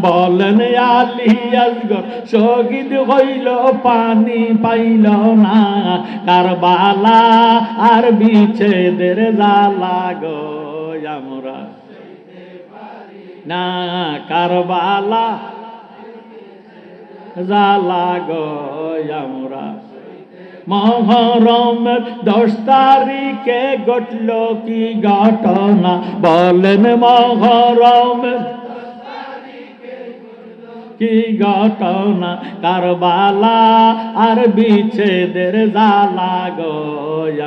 বলেন আলী আসগর শহীদ হইল পানি পাইল না, কারবালা আর বিচ্ছেদের জ্বালা গো আমরা না, কারবালা জ্বালা গো আমরা। মহরমের 10 তারিখে ঘটল কি ঘটনা, বলেন মহরমের কি ঘটনা, কারবালা আর বিচ্ছেদের জ্বালা গো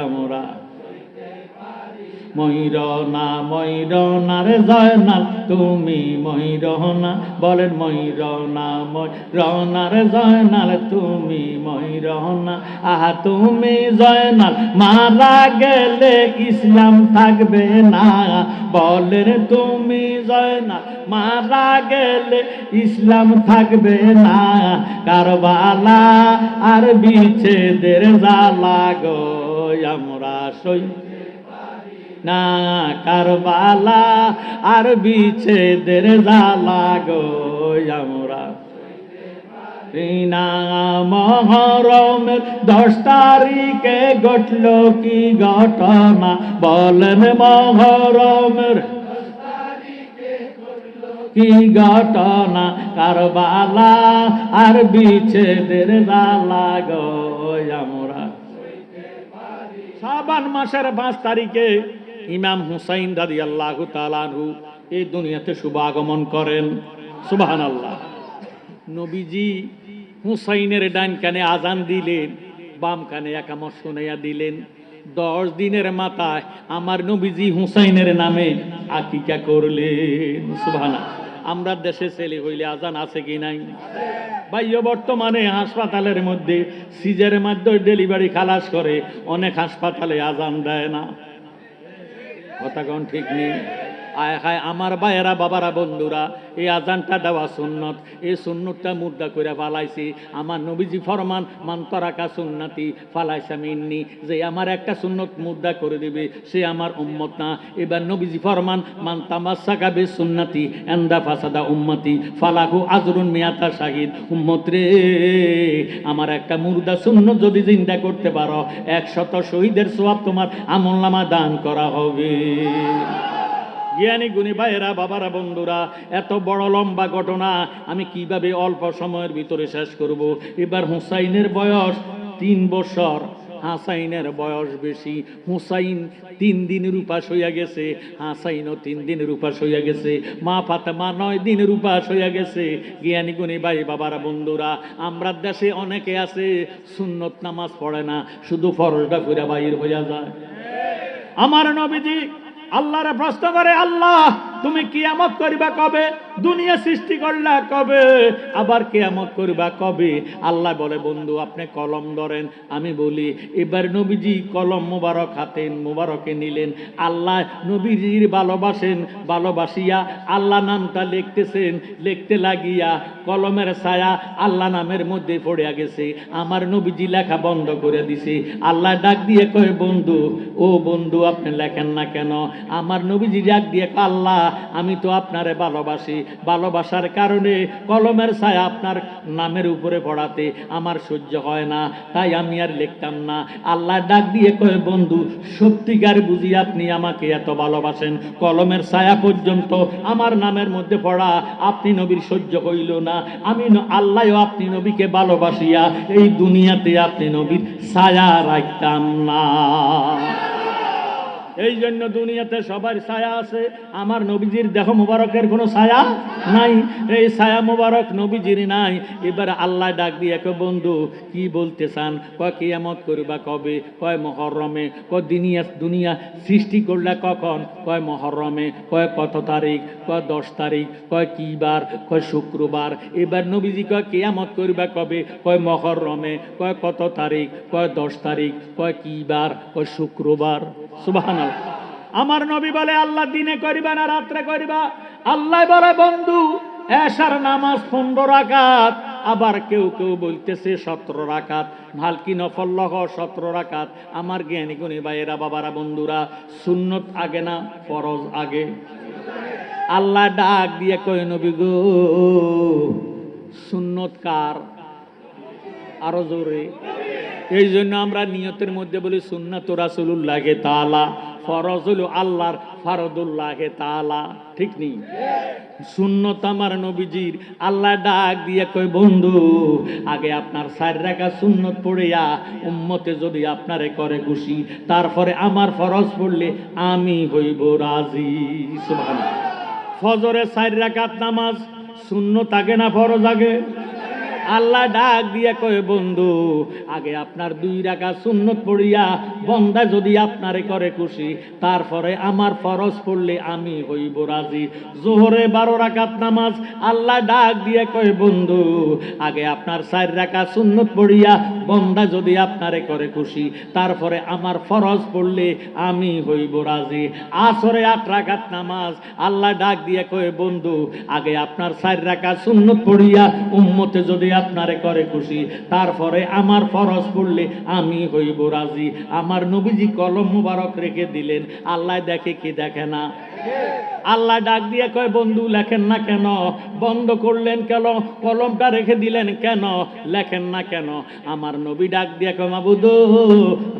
আমরা ময়ূরনা ময়ূরনা রে জয়নাল তুমি ময়ূরনা, বলেন ময়ূরনা ময়ূরনা রে জয়নাল তুমি ময়ূরনা। আহা তুমি জয়নাল মারা গেলে ইসলাম থাকবে না, বলেন তুমি জয়নাল মারা গেলে ইসলাম থাকবে না, কারবালা আর বিচ্ছেদের জ্বালা গো আমরা সই না, কারবালা আর বিচ্ছেদের জ্বালা গো আমরা না। মহরমের 10 তারিখে ঘটল কি ঘটনা, বলেন মহরমের কি ঘটনা, কারবালা আর বিচ্ছেদের জ্বালা গো আমরা। শাবান মাসের 5 তারিখে ইমাম হুসাইন রাদিয়াল্লাহু তাআলা আনহু এই দুনিয়াতে শুভ আগমন করেন। সুবহানাল্লাহ। নবীজি হুসাইনের ডান কানে আজান দিলেন, বাম কানে একামত শুনাইয়া দিলেন। 10 দিনের মাথায় আমার নবীজি হুসাইনের নামে আকিকা করলেন। সুবহানাল্লাহ। আমরা দেশে ছেলে হইলে আজান আছে কি নাই? ভাইও বর্তমানে হাসপাতালের মধ্যে সিজারের মাধ্যমে ডেলিভারি খালাস করে, অনেক হাসপাতালে আজান দেয় না। কথা কোন ঠিক নেই? আয় হায় আমার ভাইয়েরা বাবারা বন্ধুরা, এই আজানটা দেওয়া সুন্নত, এই সুন্নতটা মুর্দা করে ফালাইছি। আমার নবীজি ফরমান মান তারাকা সুন্নতি ফালাইসা মিন্নি, যে আমার একটা সুন্নত মুর্দা করে দিবে সে আমার উম্মত না। এবার নবীজি ফরমান মান তামাসসাকা বিস সুন্নতি এন্দা ফাসাদা উম্মতি ফালাহু আজরুন মিয়াতা শাহিদ। উম্মত রে, আমার একটা মুর্দা সুন্নত যদি জিন্দা করতে পারো 100 শহীদের সওয়াব তোমার আমলনামা দান করা হবে। জ্ঞানী গুণী ভাইয়েরা বাবারা বন্ধুরা, এত বড় লম্বা ঘটনা আমি কিভাবে অল্প সময়ের ভিতরে শেষ করব। এবার হুসাইনের বয়স 3 বছর, হাসাইনের বয়স বেশি। হুসাইন 3 দিনের উপাস হইয়া গেছে, হাসাইনও 3 দিনের উপাস হইয়া গেছে, মা ফাতেমা 9 দিনের উপাস হইয়া গেছে। জ্ঞানী গুণী ভাই বাবারা বন্ধুরা, আমরা দেশে অনেকে আছে সুন্নত নামাজ পড়ে না, শুধু ফরজটা কইরা বাইর হইয়া যায়। আমার নবীজি আল্লাহরে প্রশ্ন করে, আল্লাহ তুমি কিয়ামত করিবা কবে? দুনিয়া সৃষ্টি করলা কবে? আবার কিয়ামত করিবা কবে? আল্লাহ বলে, বন্ধু আপনি কলম ধরেন। আমি বলি, এবার নবীজি কলম মোবারক হাতে মোবারকে নিলেন। আল্লাহ নবীজির ভালোবাসেন, ভালোবাসিয়া আল্লাহ নামটা লিখতেছেন। লিখতে লাগিয়া কলমের ছায়া আল্লাহ নামের মধ্যে পড়ে গেছে। আমার নবীজি লেখা বন্ধ করে দিছে। আল্লাহ ডাক দিয়ে কয়, বন্ধু ও বন্ধু আপনি লেখেন না কেন? আমার নবীজি ডাক দিয়ে, আল্লাহ আমি তো আপনারে ভালোবাসি, ভালোবাসার কারণে কলমের ছায়া আপনার নামের উপরে পড়াতে আমার সহ্য হয় না, তাই আমি আর লিখতাম না। আল্লাহ ডাক দিয়ে কয়, বন্ধু সত্যিকার বুঝি আপনি আমাকে এত ভালোবাসেন, কলমের ছায়া পর্যন্ত আমার নামের মধ্যে পড়া আপনি নবীর সহ্য হইল না। আমি আল্লাহও আপনি নবীকে ভালোবাসিয়া এই দুনিয়াতে আপনি নবীর ছায়া রাখতাম না। এই জন্য দুনিয়াতে সবার ছায়া আছে, আমার নবীজির দেহ মুবারকের কোনো ছায়া নাই। এই ছায়া মুবারক নবীজির নাই। এবার আল্লাহ ডাক দিয়ে, বন্ধু কি বলতে চান? কয় কিয়ামত করবা কবে? কয় মুহররমে। কয় দুনিয়া সৃষ্টি করলা কখন? কয় মুহররমে। কয় কত তারিখ? কয় 10 তারিখ। কয় কি বার? কয় শুক্রবার। এবার নবীজি কয় কিয়ামত করবা কবে? কয় মুহররমে। কয় কত তারিখ? কয় 10 তারিখ। কয় কি বার? কয় শুক্রবার। সুবহানাল্লাহ। আমার নবী বলে, আল্লাহ দিনে করিবা না রাত্রে করিবা? আল্লাহ বলে, বন্ধু এশার নামাজ 15 রাকাত, আবার কেউ কেউ বলতেছে 17 রাকাত, ভালকি নফল লহ 17 রাকাত। আমার জ্ঞানী গুণী ভাইয়েরা বাবারা বন্ধুরা, সুন্নত আগে না ফরজ আগে? আল্লাহ ডাক দিয়ে কয় নবী গো সুন্নত কার? আরো জোরে। এই জন্য আমরা নিয়তের মধ্যে বলি সুন্নাত রাসূলুল্লাহ তাআলা, ফরজ হলো আল্লাহর, ফরদুল্লাহ তাআলা। ঠিক নেই? সুন্নত আমার নবীজির। আল্লাহ ডাক দিয়ে কয় বন্ধু আগে আপনার 4 রাকাত সুন্নত পড়িয়া উম্মতে যদি আপনারে করে খুশি, তারপরে আমার ফরজ পড়লে আমি হইব রাজি। সুবহানাল্লাহ। ফজরে 4 রাকাত নামাজ সুন্নত আগে না ফরজ আগে? আল্লাহ ডাক দিয়ে কয় বন্ধু আগে আপনার 2 রাকাত সুন্নত পড়িয়া বন্দা যদি আপনারে করে খুশি, তারপরে আমার ফরজ পড়লে আমি হইব রাজি। জোহরে 12 রাকাত নামাজ আল্লাহ ডাক দিয়ে কয় বন্ধু আগে আপনার 4 রাকাত সুন্নত পড়িয়া বন্দা যদি আপনারে করে খুশি, তারপরে আমার ফরজ পড়লে আমি হইব রাজি। আসরে 8 রাকাত নামাজ আল্লাহ ডাক দিয়ে কয় বন্ধু আগে আপনার 4 রাকাত সুন্নত পড়িয়া উম্মতে যদি আপনারে করে খুশি, তারপরে আমার ফরজ পড়লে আমি হইব রাজি। আমার নবীজি কলম মুবারক রেখে দিলেন। আল্লাহ দেখে কি দেখে না? আল্লাহ ডাক দিয়ে কয় বন্ধু লেখেন না কেন? বন্ধ করলেন কেন? কলমটা রেখে দিলেন কেন? লেখেন না কেন? আমার নবী ডাক দিয়ে কয় মাবুদ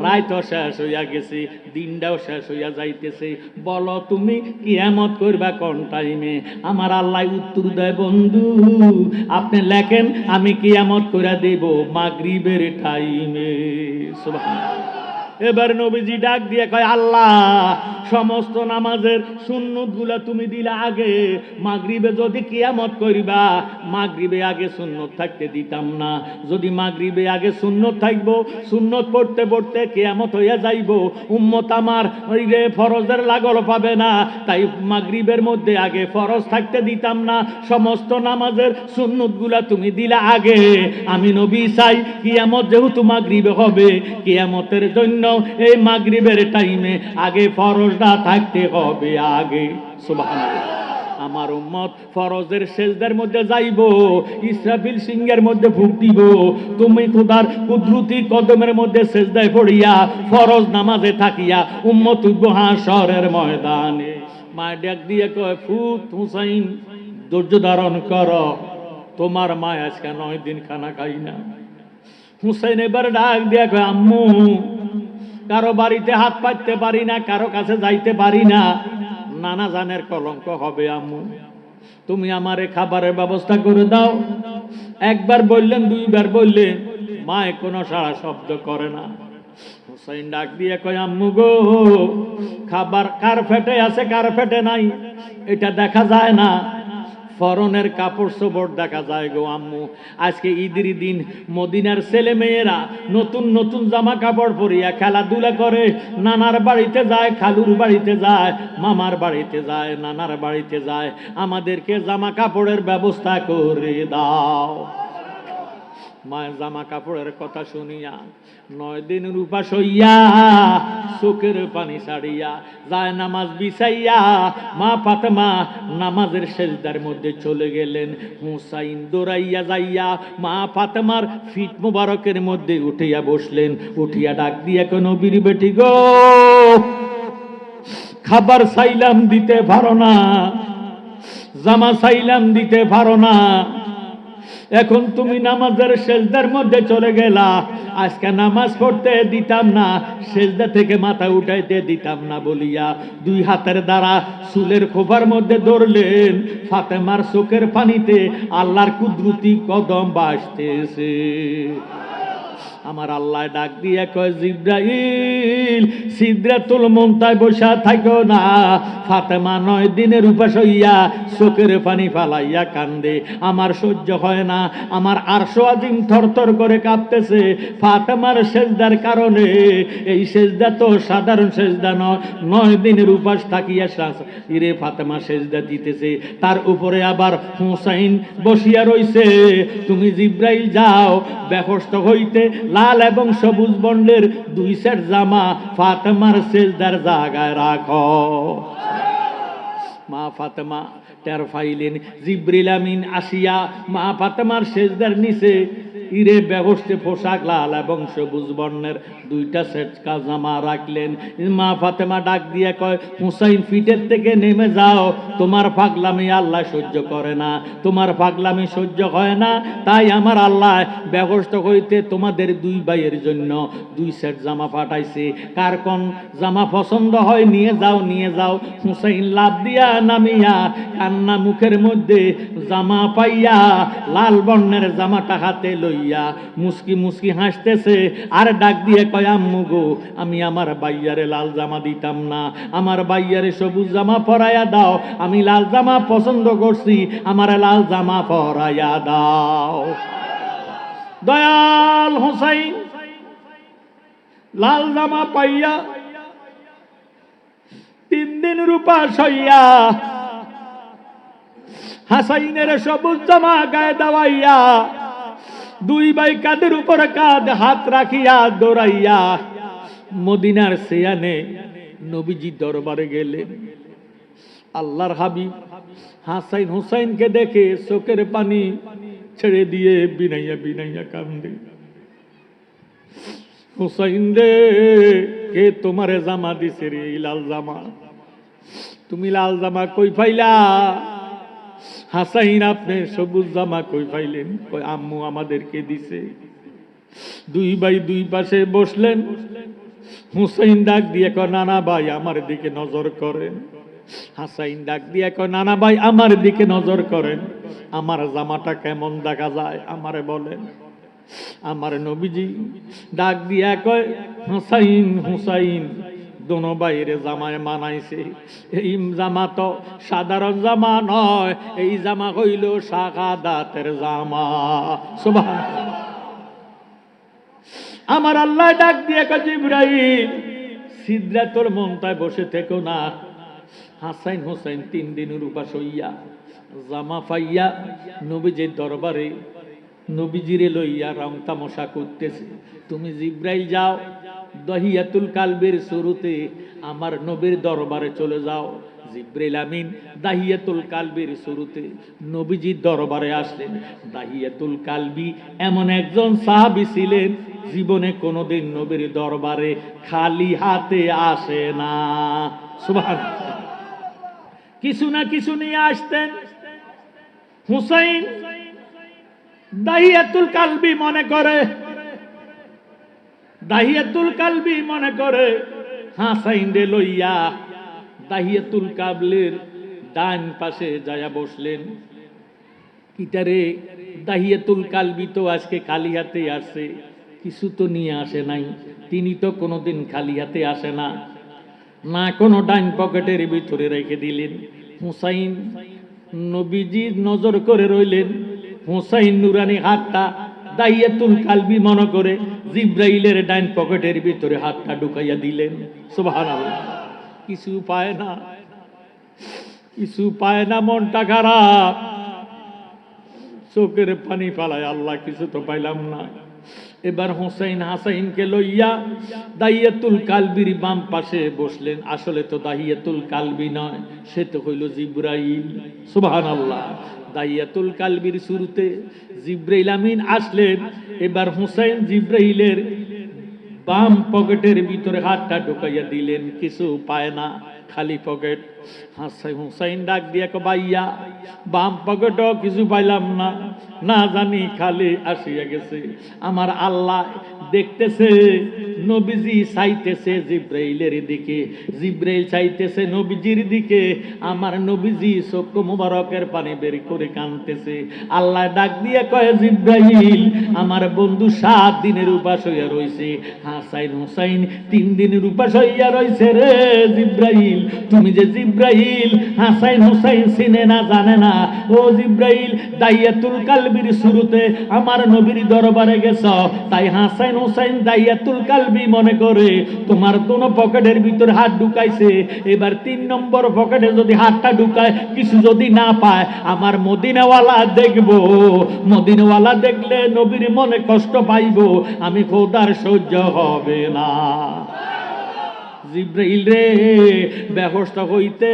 রাত শেষ হইয়া গেছে, দিনটাও শেষ হইয়া যাইতেছে, বলো তুমি কিয়ামত করবা কোন টাইমে? আমার আল্লাহ উত্তর দেয় বন্ধু আপনি লেখেন আমি কিয়ামত করে দেব মাগরিবের টাইমে। সুবহানাল্লাহ। এবার নবীজি ডাক দিয়ে কয় আল্লাহ সমস্ত নামাজের সুন্নত গুলা তুমি দিলা আগে, মাগরিবে যদি কিয়ামত করিবা মাগরিবে আগে সুন্নত থাকতে দিতাম না। যদি মাগরিবে আগে সুন্নত থাকবো, সুন্নত পড়তে পড়তে কিয়ামত হইয়া যাইব, উম্মত আমার ওই রে ফরজের লাগল পাবে না, তাই মাগরিবের মধ্যে আগে ফরজ থাকতে দিতাম না। সমস্ত নামাজের সুন্নত গুলা তুমি দিলা আগে, আমি নবী চাই কিয়ামত যেহেতু মাগরিবে হবে, কিয়ামতের জন্য এই মাগরিবের টাইমে আগে ফরজটা থাকতে হবে আগে। সুবহানাল্লাহ। আমার উম্মত ফরজের সেজদার মধ্যে যাইব, ইসরাফিল সিংহের মধ্যে ফুঁক দিব, তুমি খোদার কুদরতি কদমের মধ্যে সেজদায় পড়িয়া ফরজ নামাজে থাকিয়া উম্মত উঠব হাশরের ময়দানে। মা ডাক দিয়ে কয় ফুত হুসাইন ধৈর্য ধারণ কর, তোমার মা আজকে 9 দিন খানা খাই না। হুসাইন এবার ডাক দিয়ে কয় আম্মু কারো বাড়িতে হাত পাততে পারি না, কারো কাছে যাইতে পারি না, নানা জানের কলঙ্ক হবে আম্মু, তুমি আমারে খাবারের ব্যবস্থা করে দাও। একবার বললেন, 2 বার বললেন, মায়ে কোনো সাড়া শব্দ করে না। হুসাইন ডাক দিয়ে কয় আম্মু গো খাবার কার পেটে আছে কার পেটে নাই এটা দেখা যায় না, ফরনের কাপড় চোপড় দেখা যায় গো আম্মু। আজকে ঈদের দিন মদিনার ছেলে মেয়েরা নতুন নতুন জামা কাপড় পরিয়া খেলাধুলা করে, নানার বাড়িতে যায়, খালুর বাড়িতে যায়, মামার বাড়িতে যায়, নানার বাড়িতে যায়, আমাদেরকে জামা কাপড়ের ব্যবস্থা করে দাও। মায়ের জামা কাপড়ের কথা শুনিয়া 9 দিনের উপাস হইয়া চোখের পানি ছাড়িয়া যায় নামাজ বিছাইয়া মা ফাতেমা নামাজের সেজদার মধ্যে চলে গেলেন। হুসাইন দৌড়াইয়া যাইয়া মা ফাতেমার ফিট মুবারকের মধ্যে উঠিয়া বসলেন। উঠিয়া ডাক দিয়া কোন নবীর বেটি গো খাবার চাইলাম দিতে পারো না, জামা চাইলাম দিতে পারো না, এখন তুমি নামাজের সেজদার মধ্যে চলে গেলা, আজকে নামাজ পড়তে দিতাম না, সেজদা থেকে মাথা উঠাইতে দিতাম না বলিয়া 2 হাতের দ্বারা চুলের খোপার মধ্যে ধরলেন। ফাতেমার চোখের পানিতে আল্লাহর কুদরতি কদম ভাসতেছে। আমার আল্লাহ ডাক দিয়ে কয় জিবরাইল সিদরাতুল মুনতায় বসা থাকো না। ফাতেমা 9 দিনের উপাস হইয়া চোখের পানি ফালাইয়া কান্দে, আমার সহ্য হয় না, আমার আরশ আজিম থরথর করে কাঁপতেছে ফাতেমার সেজদার কারণে। এই সেজদা তো সাধারণ সেজদা নয়, 9 দিনের উপাস থাকিয়া ইরে ফাতেমা সেজদা দিতেছে, তার উপরে আবার হুসাইন বসিয়া রইছে। তুমি জিবরাইল যাও বেহস্ত হইতে লাল এবং সবুজ বর্ণের 2 সেট জামা ফাতেমার সেজদার জায়গায় রাখো। মা ফাতেমা টের পাইলেন জিবরিল আমিন আসিয়া মা ফাতেমার সেজদার নিচে ইরে ব্যবস্থে পোশাক লাল এবং সবুজ বর্ণের দুইটা সেট জামা রাখলেন। মা ফাতেমা ডাক দিয়ে কয়, হুসাইন ফিটের থেকে নেমে যাও, তোমার পাগলামি আল্লাহ সহ্য করে না, তোমার পাগলামি সহ্য হয় না, তাই আমার আল্লাহ ব্যবস্থা হইতে তোমাদের দুই ভাইয়ের জন্য দুই সেট জামা পাঠাইছে, কার কোন জামা পছন্দ হয় নিয়ে যাও, নিয়ে যাও। হুসাইন লাভ দিয়া নামিয়া কান্না মুখের মধ্যে জামা পাইয়া লাল বর্ণের জামাটা হাতে লইয়া মুস্কি মুস্কি হাসতেছে আর ডাক দিয়ে কয়, আম্মু গো, আমি আমার বাইয়ারে লাল জামা দিতাম না, আমার বাইয়ারে সবুজ জামা পরাইয়া দাও, আমি লাল জামা পছন্দ করছি, আমার লাল জামা পরাইয়া দাও। দয়াল হুসাইন লাল জামা পাইয়া 3 দিন রূপা সইয়া হাসাইনের সবুজ জামা গায়ে দেওয়াইয়া দুই ভাই কাঁধের উপর কাঁধ হাত রাখিয়া দৌড়াইয়া মদিনার সেয়ানে নবীজি দরবারে গেলেন। আল্লাহর হাবিব হাসাইন হুসাইনকে দেখে চোখের পানি ছেড়ে দিয়ে বিনাইয়া বিনাইয়া কান্দে। হুসাইন রে, কে তোমারে জামা দিছে রে, লাল জামা? তুমি লাল জামা কই পাইলা? হাসাইন, আপনি সবুজ জামা কই পাইলেন? কই, আম্মু আমাদেরকে দিছে। দুই ভাই দুই পাশে বসলেন। হুসাইন ডাক দিয়ে কয়, নানা ভাই আমার দিকে নজর করেন। হাসাইন ডাক দিয়ে কয়, নানা ভাই আমার দিকে নজর করেন, আমার জামাটা কেমন দেখা যায় আমারে বলেন। আমার নবীজি ডাক দিয়া কয়, হুসাইন হুসাইন, দোনো বাইরে জামায় মানাইছে। এই জামা তো সাধারণ জামা নয়, এই জামা হইল শাহাদাতের জামা। সুবহানাল্লাহ। আমার আল্লাহ ডাক দিয়ে কয়, জিবরাইল, সিদরাতুল মুনতাহায় বসে থেকো না। হাসাইন হুসাইন 3 দিনের উপাস হইয়া জামা পাইয়া নবীজির দরবারে নবীজিরে লইয়া রং তামাশা করতেছে। তুমি জিবরাইল যাও, দাহিয়াতুল কালবের শুরুতে আমার নবীর দরবারে চলে যাও। জিবরাইল আমিন দাহিয়াতুল কালবির শুরুতে নবীজির দরবারে আসলেন। দাহিয়াতুল কালবি এমন একজন সাহাবী ছিলেন, জীবনে কোনোদিন নবীর দরবারে খালি হাতে আসে না। সুবহানাল্লাহ। কিছু না কিছু নিয়ে আসতেন। হুসাইন দাহিয়াতুল কালবি মনে করে, দাহিয়াতুল কালবি মনে করে হাসাইন রে লইয়া দাহিয়াতুল কাবলের ডান পাশে যায়া বসলেন। কিটারে, দাহিয়াতুল কালবি তো আজকে খালি হাতে আসে, কিছু তো নিয়ে আসে নাই। তিনি তো কোনোদিন খালি হাতে আসে না, না কোনো ডান পকেটের ভিতরে রেখে দিলেন। হুসাইন নবীজির নজর করে রইলেন। হুসাইন নুরানি হাতটা দাহিয়াতুল কালবি মনে করে জিবরাইলের ডান পকেটের ভিতরে হাতটা ঢুকাইয়া দিলেন। সুবহানাল্লাহ। কিছু পায় না, কিছু পায় না, মনটা খারাপ, চোখের পানি ফালায়, আল্লাহ কিছু তো পাইলাম না। এবার হুসাইন হাসাইনকে লইয়া দাহিয়াতুল কালবির বাম পাশে বসলেন। আসলে তো দাহিয়াতুল কালবি নয়, সে তো হইল জিবরাইল। সুবহানাল্লাহ। দাহিয়াতুল কালবির শুরুতে জিবরাইল আমিন আসলেন। এবার হুসাইন জিবরাইলের বাম পকেটের ভিতরে হাতটা ঢুকাইয়া দিলেন, কিছু পায় না, খালি পকেট। হুসাইন ডাক দিয়া কয়, ভাইয়া বাম পকেটও কিছু পাইলাম না, না জানি খালি আসিয়া গেছে। আমার আল্লাহ দেখতেছে, নবীজি চাইতেছে জিবরাইলের দিকে, জিবরাইল চাইতেছে নবীজির দিকে। আমার নবীজি চক্ষু মুবারকের পানি বের করে কাঁদতেছে। আল্লাহ ডাক দিয়ে কয়, জিবরাইল, আমার বন্ধু 7 দিনের উপাস হইয়া রইছে। হাসাইন হুসাইন 3 দিনের উপাস হইয়া রইছে রে জিবরাইল। তুমি যে জিবরাইল, হাসাইন হুসাইন চিনে না জানে না। ও জিবরাইল, দাহিয়াতুল কালবির শুরুতে আমার নবীর দরবারে গেছ, তাই হাসাইন হুসাইন দাহিয়াতুল কালবি মনে করে তোমার দোনো পকেটের ভিতর হাত ঢুকাইছে। এবার 3 নম্বর পকেটে যদি হাতটা ঢুকায়, কিছু যদি না পায়, আমার মদিনাওয়ালা দেখবো, মদিনাওয়ালা দেখলে নবীর মনে কষ্ট পাইব, আমি খোদার সহ্য হবে না। জিব্রাইল রে, ব্যবস্থা হইতে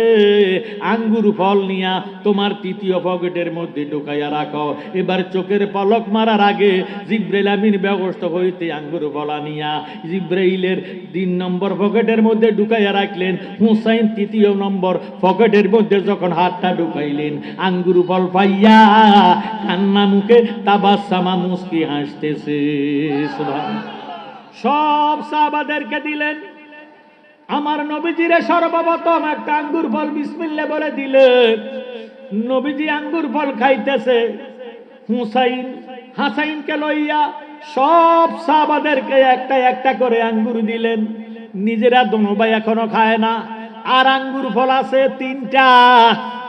আঙ্গুর ফল নিয়া তোমার তৃতীয় পকেটের মধ্যে ঢুকাইয়া রাখো। এবার চোখের পলক মারার আগে জিব্রাইল আমিন ব্যবস্থা হইতে আঙ্গুর ফল আনিয়া জিব্রাইলের 3 নম্বর পকেটের মধ্যে ঢুকাইয়া রাখলেন। হুসাইন তৃতীয় নম্বর পকেটের মধ্যে যখন হাতটা ঢুকাইলেন, আঙ্গুর ফল পাইয়া কান্না মুখে তাবাসসামা মুস্কি হাসতেছে। সুবহানাল্লাহ। সব সাহাবাদেরকে দিলেন। আমার নবীজিরে সর্বপ্রথম একটা আঙ্গুর ফল বিসমিল্লাহ বলে দিলেন। নবীজি আঙ্গুর ফল খাইতেছে। হুসাইন হাসাইনকে লইয়া সব সাহাবাদেরকে একটা একটা করে আঙ্গুর দিলেন। নিজেরা দোনো ভাই এখনো খায় না। আর আঙ্গুর ফল আছে 3টা।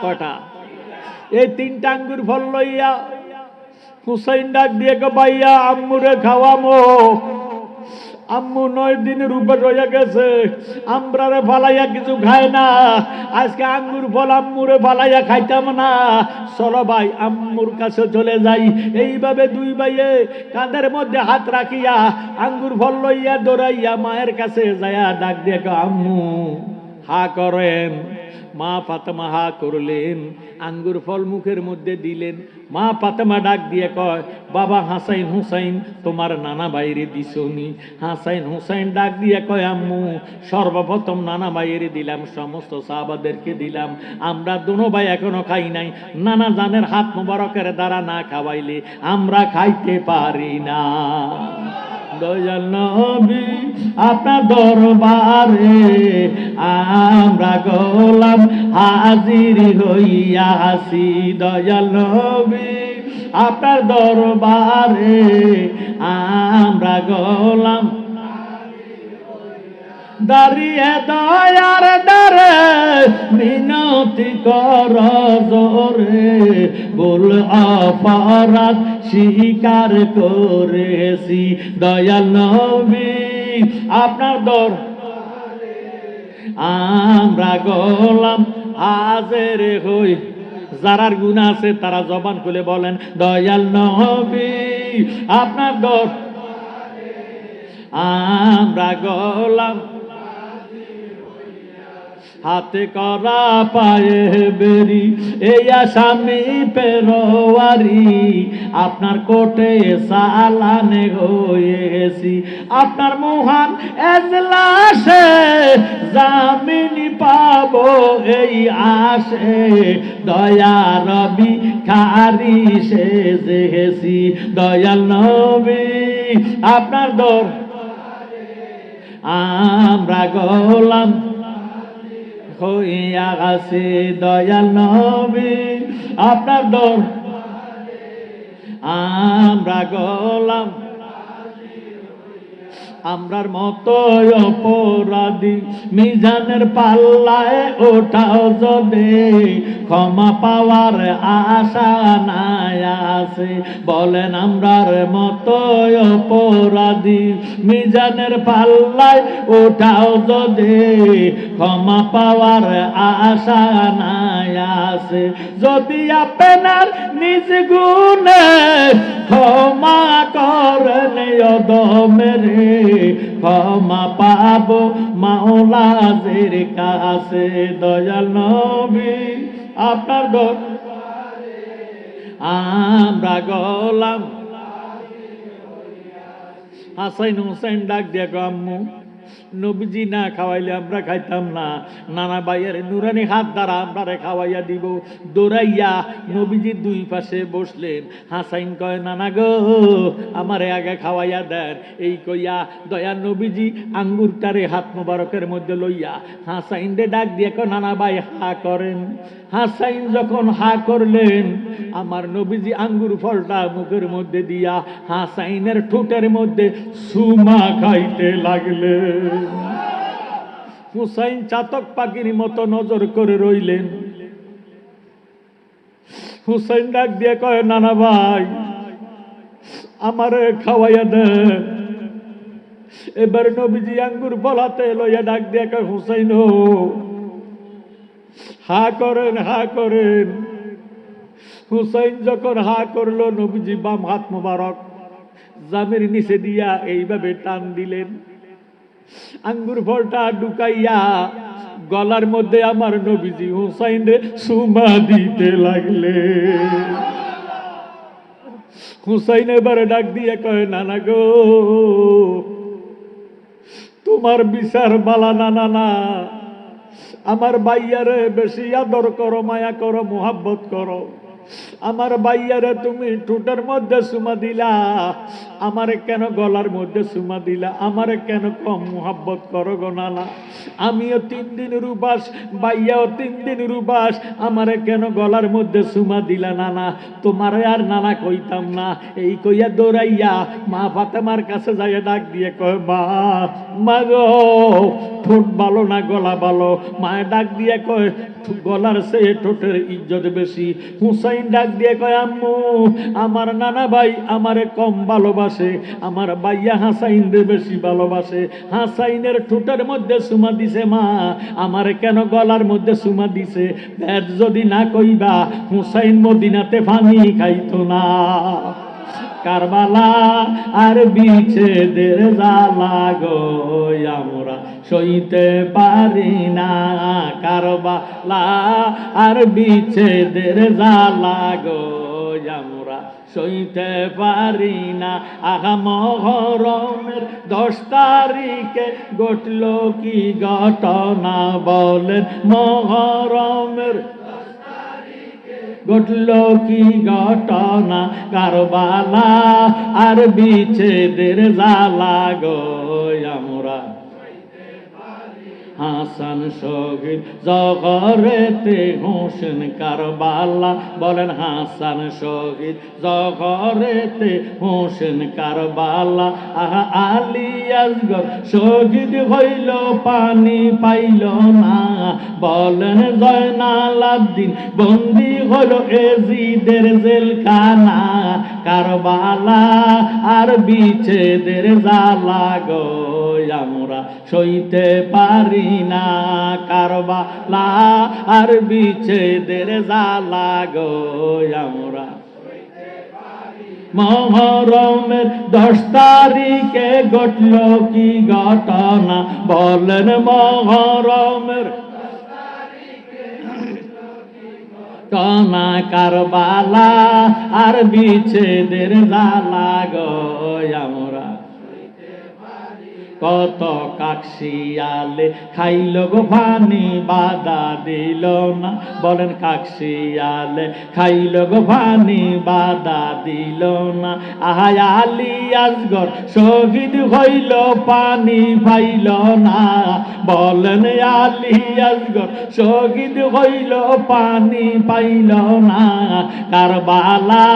কটা? এই 3টা আঙ্গুর ফল লইয়া হুসাইন ডাক দিয়ে ভাইয়া আম্মুরে খাওয়ামো। আম্মু 9 দিনের উপর হয়ে গেছে, আমরারে ফালাইয়া কিছু খায় না। আজকে আঙ্গুর ফল আম্মুরে ফালাইয়া খাইতাম না, চলো ভাই আম্মুর কাছে চলে যাই। এইভাবে 2 ভাইয়ে কাঁধের মধ্যে হাত রাখিয়া আঙ্গুর ফল লইয়া দৌড়াইয়া মায়ের কাছে যাইয়া ডাক দিয়ে আম্মু হা করেন। মা ফাতেমা হা করলেন, আঙ্গুর ফল মুখের মধ্যে দিলেন। মা ফাতেমা ডাক দিয়ে কয়, বাবা হাসাইন হুসাইন তোমার নানা বাইরে দিছনি। হাসাইন হুসাইন ডাক দিয়ে কয়, আম্মু সর্বপ্রথম নানা বাইরে দিলাম, সমস্ত সাহাবাদেরকে দিলাম, আমরা দোনো ভাই এখনো খাই নাই। নানা জানের হাত মোবারকের দ্বারা না খাওয়াইলে আমরা খাইতে পারি না। দয়াল নবী আপনার দরবারে আমরা গোলাম হাজির হইয়াছি। দয়াল নবী আপনার দরবারে আমরা গোলাম দাঁড়িয়ে দয়ার দ্বারে মিনতি কর জোরে, ভুল অপরাধ স্বীকার করেছি। দয়াল নবী আপনার দরবারে আমরা গোলাম হাজির হই। যারার গুনাহ আছে তারা জবান খুলে বলেন, দয়াল নবী আপনার দরবারে আমরা গোলাম হাতে করা পায়ে বেরি এই আসামি পেরোয়ারি, আপনার কোটে সালানে হয়েছি। আপনার মহান এজলাসে জামিনি পাবো এই আশে, দয়া রবি খারি সেজেছি। দয়াল নবী আপনার দরবারে আমরা গোলাম হইয়া আছে। দয়াল নবী আপনার দরবারে আমরা গোলাম। আমরার মতো অপরাধী মিজানের পাল্লায় ওঠাও যদি, ক্ষমা পাওয়ার আশা নাই আছে। বলেন আমরার মতো অপরাধী মিজানের পাল্লায় ওঠাও যদি, ক্ষমা পাওয়ার আশা নাই আছে। যদি আপনার নিজ গুণে ক্ষমা করেন অদমেরে, ক্ষমা পাবো মাওলাদের কাছে। দয়াল নবী আপনার দরবারে আমরা গোলাম। হাসাইন হুসাইন ডাক দিয়ে আম্মু নবীজি না খাওয়াইলে আমরা খাইতাম না, নানা ভাইয়ের নুরানি হাত দ্বারা আমরা খাওয়াইয়া দিব। দৌড়াইয়া নবীজির 2 পাশে বসলেন। হাসাইন কয়, নানা গো আমারে আগে খাওয়াইয়া দেন। এই কইয়া দয়ার নবীজি আঙ্গুরটারে হাত মোবারকের মধ্যে লইয়া হাসাইন রে ডাক দিয়ে কয়, নানা ভাই হা করেন। হাসাইন যখন হা করলেন, আমার নবীজি আঙ্গুর ফলটা মুখের মধ্যে দিয়া হাসাইনের ঠোঁটের মধ্যে সুমা খাইতে লাগলেন। হুসাইন চাতক পাখির মতো নজর করে রইলেন। হুসাইন ডাক দিয়ে কয়, নানা ভাই আমারে খাওয়াইয়া দেন। এবার নবীজি আঙ্গুর ফল হাতে লইয়া ডাক দিয়ে কয়, হুসাইন হা করেন, হা করেন। হুসাইন যখন হা করলো, নবীজি বাম হাত মোবারক জামের নিচে দিয়া এইভাবে টান দিলেন। আঙ্গুর ফলটা ঢুকাইয়া গলার মধ্যে আমার নবীজি হুসাইন রে সুমা দিতে লাগলে। হুসাইন এবারে ডাক দিয়ে কয়, নানা গো, তোমার বিচার বালা না নানা, আমার বাইয়ারে বেশি আদর করো, মায়া করো, মোহাব্বত করো। আমার বাইয়ারে তুমি ঠোঁটের মধ্যে সুমা দিলা, আমারে কেন গলার মধ্যে সুমা দিলা? আমারে কেন কম মোহাব্বত করো গো নানা? আমিও 3 দিনের উপাস, বাইয়াও 3 দিনের উপাস, আমারে কেন গলার মধ্যে সুমা দিলা নানা? তোমারে আর নানা কইতাম না। এই কইয়া দৌড়াইয়া মা ফাতেমার কাছে যাইয়া ডাক দিয়ে কয়, মা, মা গো, ঠোঁট ভালো না গলা ভালো? মায়ে ডাক দিয়ে কয়, গলার চেয়ে ঠোঁটের ইজ্জত বেশি। হুসাইন ডাক দিয়ে কয়, আম্মু, আমার নানা ভাই আমারে কম ভালোবাসে, আমার ভাইয়া হাসাইন রে বেশি ভালোবাসে। হাসাইনের ঠোঁটের মধ্যে সুমা দিছে মা, আমারে কেন গলার মধ্যে সুমা দিছে? ভেদ যদি না কইবা হুসাইন মদিনাতে পানি খাইতো না। কারবালা আর বিচ্ছেদের জ্বালা গো আমরা সইতে পারি না। কারবালা আর বিচ্ছেদের জ্বালা গো আমরা সইতে পারি না। আহা মহরমের 10 তারিখে ঘটল কি ঘটনা বলেন? মহরমের ঘটল কি ঘটনা? কারবালা আর বিচ্ছেদের জ্বালা গো আমরা হাসান শহীদ জহরেতে হোসেন কারবালা বলেন। হাসান শহীদ জহরেতে হোসেন কারবালা। আহা আলী আসগর শহীদ হইল পানি পাইল না বলেন। জয়নাল আব্দিন বন্দি হইল এজিদের জেলখানা। কারবালা আর বিচ্ছেদের জ্বালা গো আমরা সইতে পারি না। কারবালা আর বিচ্ছেদের জ্বালা গো আমরা মহরমের 10 তারিখে ঘটল কি ঘটনা বলেন? মহরমের ঘটনা কারবালা আর বিচ্ছেদের জ্বালা গো আমরা কত কাকশিয়ালে খাইল গো পানি বাধা দিল না বলেন। কাকশিয়ালে খাইল গো পানি বাধা দিল না। আহা আলী আসগর শহীদ হইল পানি পাইল না বলেন। আলী আসগর শহীদ হইল পানি পাইল না। কারবালা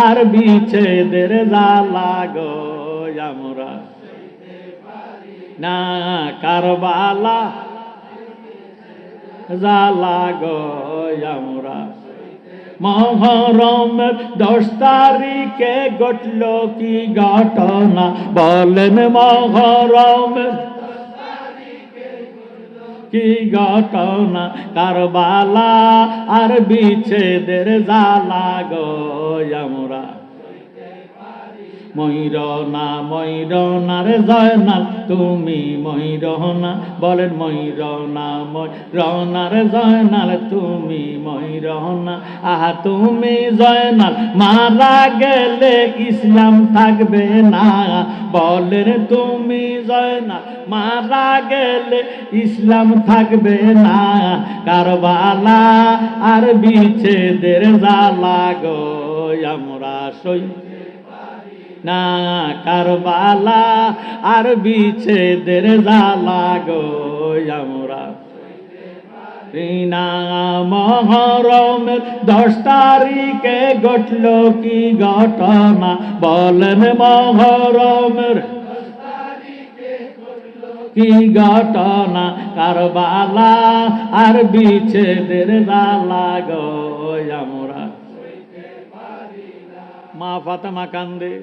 আর বিচ্ছেদের জ্বালা গো আমরা না। কারবালা জ্বালা গো আমরা মহরমের 10 তারিখে ঘটল কি ঘটনা বলেন? মহরমের কি ঘটনা? কারবালা আর বিচ্ছেদের জ্বালা গো আমরা ময়ূরনা ময়ূরনা রে জয়নাল তুমি ময়ূরনা বলেন। ময়ূরনা ময়ূরনা রে জয়নাল তুমি ময়ূরনা। আহা তুমি জয়নাল মারা গেলে ইসলাম থাকবে না বলেন। তুমি জয়নাল মারা গেলে ইসলাম থাকবে না। কারবালা আর বিচ্ছেদের জ্বালা গো আমরা সই না। কারবালা আর বিচ্ছেদের জ্বালা গো আমরা না। মহরমের 10 তারিখে ঘটল কি ঘটনা বলেন? মহরমের কি ঘটনা? কারবালা আর বিচ্ছেদের জ্বালা গো আমরা মা ফাতেমা কান্দে,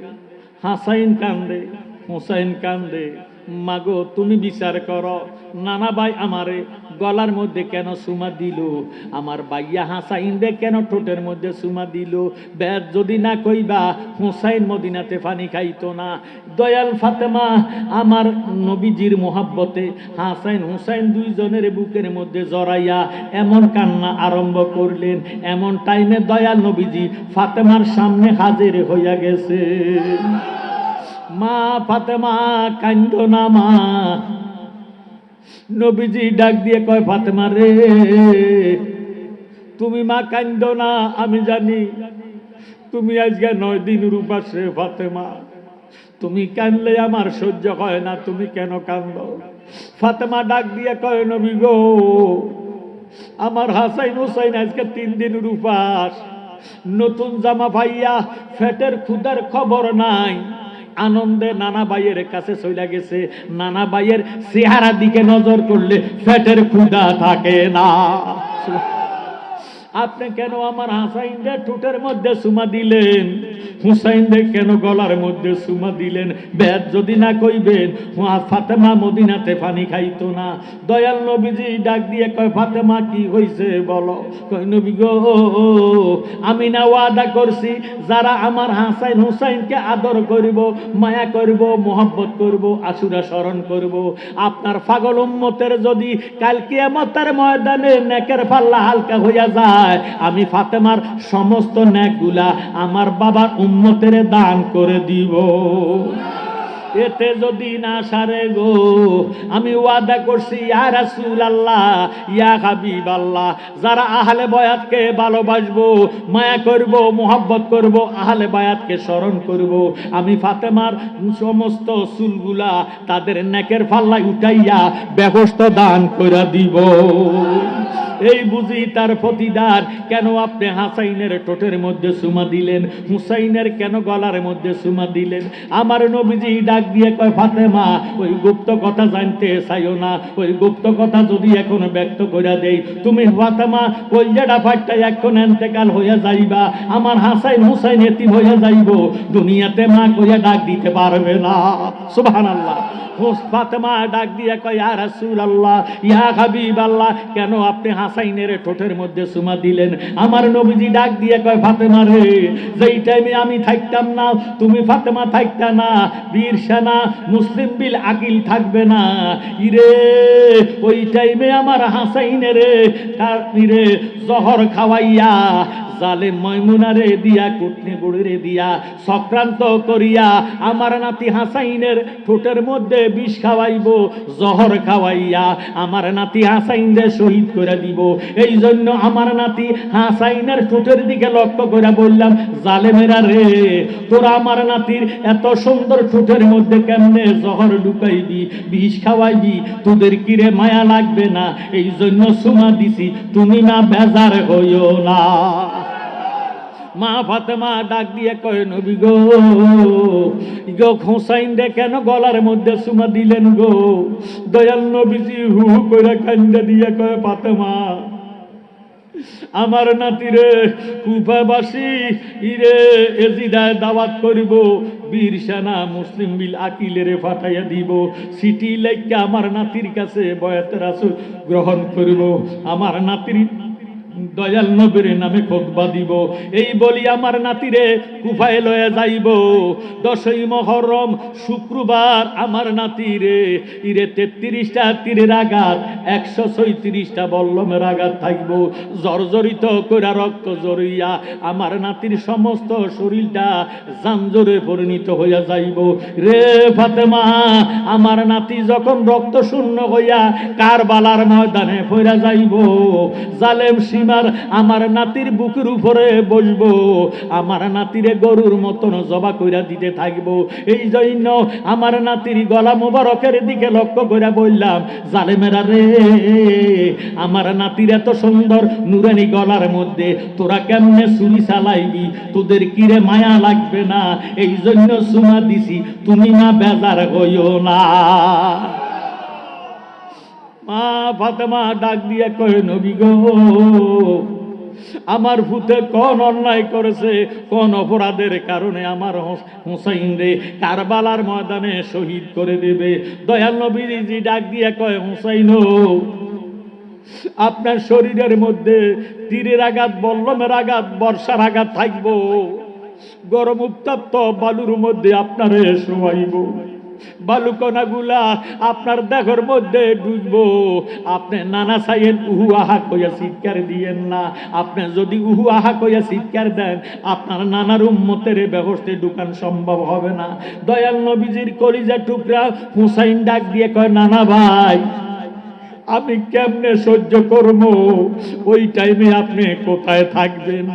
হাসাইন কান্দে, হুসাইন কান্দে, মাগো তুমি বিচার করো, নানা ভাই আমারে গলার মধ্যে কেন সুমা দিল, আমার বাইয়া হাসাইন রে কেন ঠোঁটের মধ্যে সুমা দিল। বেদ যদি না কইবা হুসাইন মদিনাতে পানি খাইতো না। দয়াল ফাতেমা আমার নবীজির মোহাব্বতে হাসাইন হুসাইন দুইজনের বুকের মধ্যে জড়াইয়া এমন কান্না আরম্ভ করলেন, এমন টাইমে দয়াল নবীজি ফাতেমার সামনে হাজির হইয়া গেছে। মা ফাতেমা কান্দো না মা। নবীজি ডাক দিয়ে কয় ফাতেমা রে, তুমি মা কান্দো না, আমি জানি তুমি আজকে 9 দিনের উপাসে ফাতেমা, তুমি কানলে আমার সহ্য হয় না, তুমি কেন কান্দো? ফাতেমা ডাক দিয়ে কয় নবী গো, আমার হাসাইন হুসাইন আজকে 3 দিনের উপাস, নতুন জামা পাইয়া ফেটের ক্ষুধার খবর নাই, আনন্দে নানা ভাইয়ের কাছে চলে গেছে। নানা ভাইয়ের চেহারা দিকে নজর করলে ফেটের ক্ষুধা থাকে না। আপনি কেন আমার হাসাইনদের ঠোঁটের মধ্যে সুমা দিলেন, হুসাইনদের কেন গলার মধ্যে সুমা দিলেন? বেদ যদি না কইবেন ফাতেমা মদিনাতে পানি খাইতো না। দয়াল নবীজি ডাক দিয়ে কয় ফাতেমা কি হইছে বলো। কয় নবী গো, আমি না ওয়াদা করছি যারা আমার হাসাইন হুসাইনকে আদর করব, মায়া করব, মোহাব্বত করব, আশুরা স্মরণ করব, আপনার পাগল উম্মতের যদি কাল কিয়ামতের ময়দানে নেকের পাল্লা হালকা হইয়া যায়, আমি ফাতেমার সমস্ত নেকগুলা আমার বাবার উম্মতের দান করে দিব। এতে যদি না সারে গো, আমি ওয়াদা করছি ইয়া রাসূলুল্লাহ, ইয়া হাবিবাল্লাহ, যারা আহলে বায়াতকে ভালোবাসবো, মায়া করব, মোহাব্বত করব, আহলে বায়াতকে স্মরণ করব, আমি ফাতেমার সমস্ত চুলগুলা তাদের নেকের পাল্লায় উঠাইয়া বেহস্ত দান করে দিব। এই বুঝি তার প্রতিদান। কেন আপনি হাসাইনের ঠোঁটের মধ্যে সুমা দিলেন, হুসাইনের কেন গলার মধ্যে সুমা দিলেন? আমার নবীজি ডাক দিয়ে কয় ফাতেমা, ওই গুপ্ত কথা জানতে চাইও না, ওই গুপ্ত কথা যদি এখন ব্যক্ত করে দেই, তুমি ফাতেমা কলজাটা ফাটটা এখন এন্তেকাল হইয়া যাইবা, আমার হাসাইন হুসাইন এতিম হইয়া যাইব, দুনিয়াতে মা কইয়া ডাক দিতে পারবে না। সুবহানাল্লাহ। ফাতেমা ডাক দিয়ে কয় ইয়া রাসূলুল্লাহ, ইয়া হাবিবাল্লাহ, কেন আপনি হাসাইনের ঠোঁটের মধ্যে সুমা দিলেন? আমার নবীজি ডাক দিয়ে কয় ফাতেমা রে, যেই টাইমে আমি থাকতাম না, তুমি ফাতেমা থাকতা না, বীর সেনা মুসলিম বিল আকিল থাকবে না, ইরে ওই টাইমে আমার হাসাইনের রে জহর খাওয়াইয়া জালেম ময়মুনারে দিয়া, কুটনি বুড়িরে দিয়া সক্রান্ত করিয়া আমার নাতি হাসাইনের ঠোঁটের মধ্যে বিষ খাওয়াইব, জহর খাওয়াইয়া আমার নাতি হাসাইনদের শহীদ করে দিব। এই জন্য আমার নাতি হাসাইনের ঠোঁটের দিকে লক্ষ্য করে বললাম, জালেমেরা রে, তোরা আমার নাতির এত সুন্দর ঠোঁটের মধ্যে কেমনে জহর ঢুকাইবি, বিষ খাওয়াইবি, তোদের কিরে মায়া লাগবে না? এই জন্য সুমা দিছি, তুমি না বেজার হইও না। মা ফাতেমা ডাক দিয়ে কয় নবী গো, গো হুসাইন রে কেন গলার মধ্যে সুমা দিলেন গো? দয়াল নবীজি হু হু করে কান্দে দিয়ে কয় ফাতেমা, আমার নাতিরে কুফাবাসী ইরে এজিদায় দাওয়াত করিব, বীর সেনা মুসলিম বিল আকিলের ফাটাইয়া দিব, সিটি লেখা আমার নাতির কাছে বয়াতে রাসূল গ্রহণ করিব, আমার নাতির দয়াল নবীর নামে খুতবা দিব। এই বলি আমার নাতিরে কুফায় লয়ে যাইব। 10ই মুহররম শুক্রবার আমার নাতিরে ইরে 33টা তীরের আঘাত, 136টা বল্লমের আঘাত থাকব, জর্জরিত করে রক্ত জড়িয়া আমার নাতির সমস্ত শরীরটা জাঞ্জরে পরিণত হইয়া যাইব। রে ফাতেমা, আমার নাতি যখন রক্ত শূন্য হইয়া কারবালার ময়দানে পড়া যাইব, জালেম সীমার আমার নাতির বুকের উপরে বসবো, আমার নাতিরে গরুর মতন জবা কইরা দিতে থাকবো। এই জন্য আমার নাতির গলা মোবারকের দিকে লক্ষ্য করে বললাম, জালেমেরা রে, আমার নাতির এত সুন্দর নুরানি গলার মধ্যে তোরা কেমনে ছুরি চালাইবি, তোদের কিরে মায়া লাগবে না? এই জন্য সুমা দিছি, তুমি না বেজার হইও না। মা ফাতেমা ডাক দিয়ে কয় নবী গো, আমার ভূতে কোন অন্যায় করেছে, কোন অপরাধের কারণে আমার হুসাইন রে কারবালার ময়দানে শহীদ করে দেবে। দয়াল নবীজি ডাক দিয়ে কয়, হুসাইন আপনার শরীরের মধ্যে তীরের আঘাত, বল্লমের আঘাত, বর্ষার আঘাত থাকবো, গরম উত্তপ্ত বালুর মধ্যে আপনারে শোয়াইব, বালুকণাগুলা আপনার দেহের মধ্যে ডুববো। আপনি নানা চাইয়েন উহু আহা কইয়া চিৎকার দিয়েন না। আপনি যদি উহু আহা কইয়া চিৎকার দেন, আপনার নানার উম্মতের ব্যবস্থা ঢুকান সম্ভব হবে না। দয়াল নবীজির কলিজা টুকরা হুসাইন ডাক দিয়ে কয়, নানা ভাই আমি কেমনে সহ্য করবো? ওই টাইমে আপনি কোথায় থাকবেন?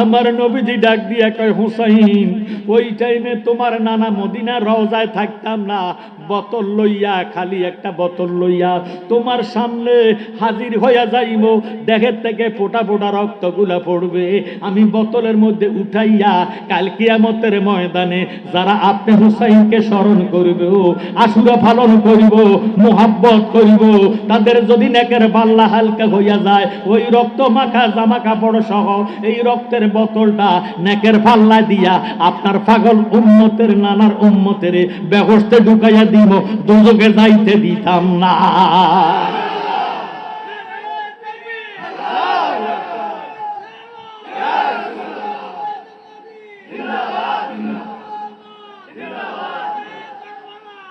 আমার নবীজি ডাক দিয়া কয়, হুসাইন ওই টাইমে তোমার নানা মদিনা রওজায় থাকতাম না, বোতল লইয়া, খালি একটা বোতল লইয়া তোমার সামনে হাজির হইয়া যাইব। দেহের থেকে ফোঁটা ফোঁটা রক্তগুলা পড়বে, আমি বোতলের মধ্যে উঠাইয়া কাল কিয়ামতের ময়দানে যারা আপনি হুসাইনকে স্মরণ করবে, আশুরা পালন করিব, মোহাব্বত করিব, তাদের যদি নেকের পাল্লা হালকা হইয়া যায়, ওই রক্ত মাখা জামা কাপড় সহ এই রক্তের বোতলটা নেকের পাল্লা দিয়া আপনার পাগল উম্মতের নানার উম্মতের ব্যবস্থা ঢুকাইয়া দিব, দুজকে যাইতে দিতাম না।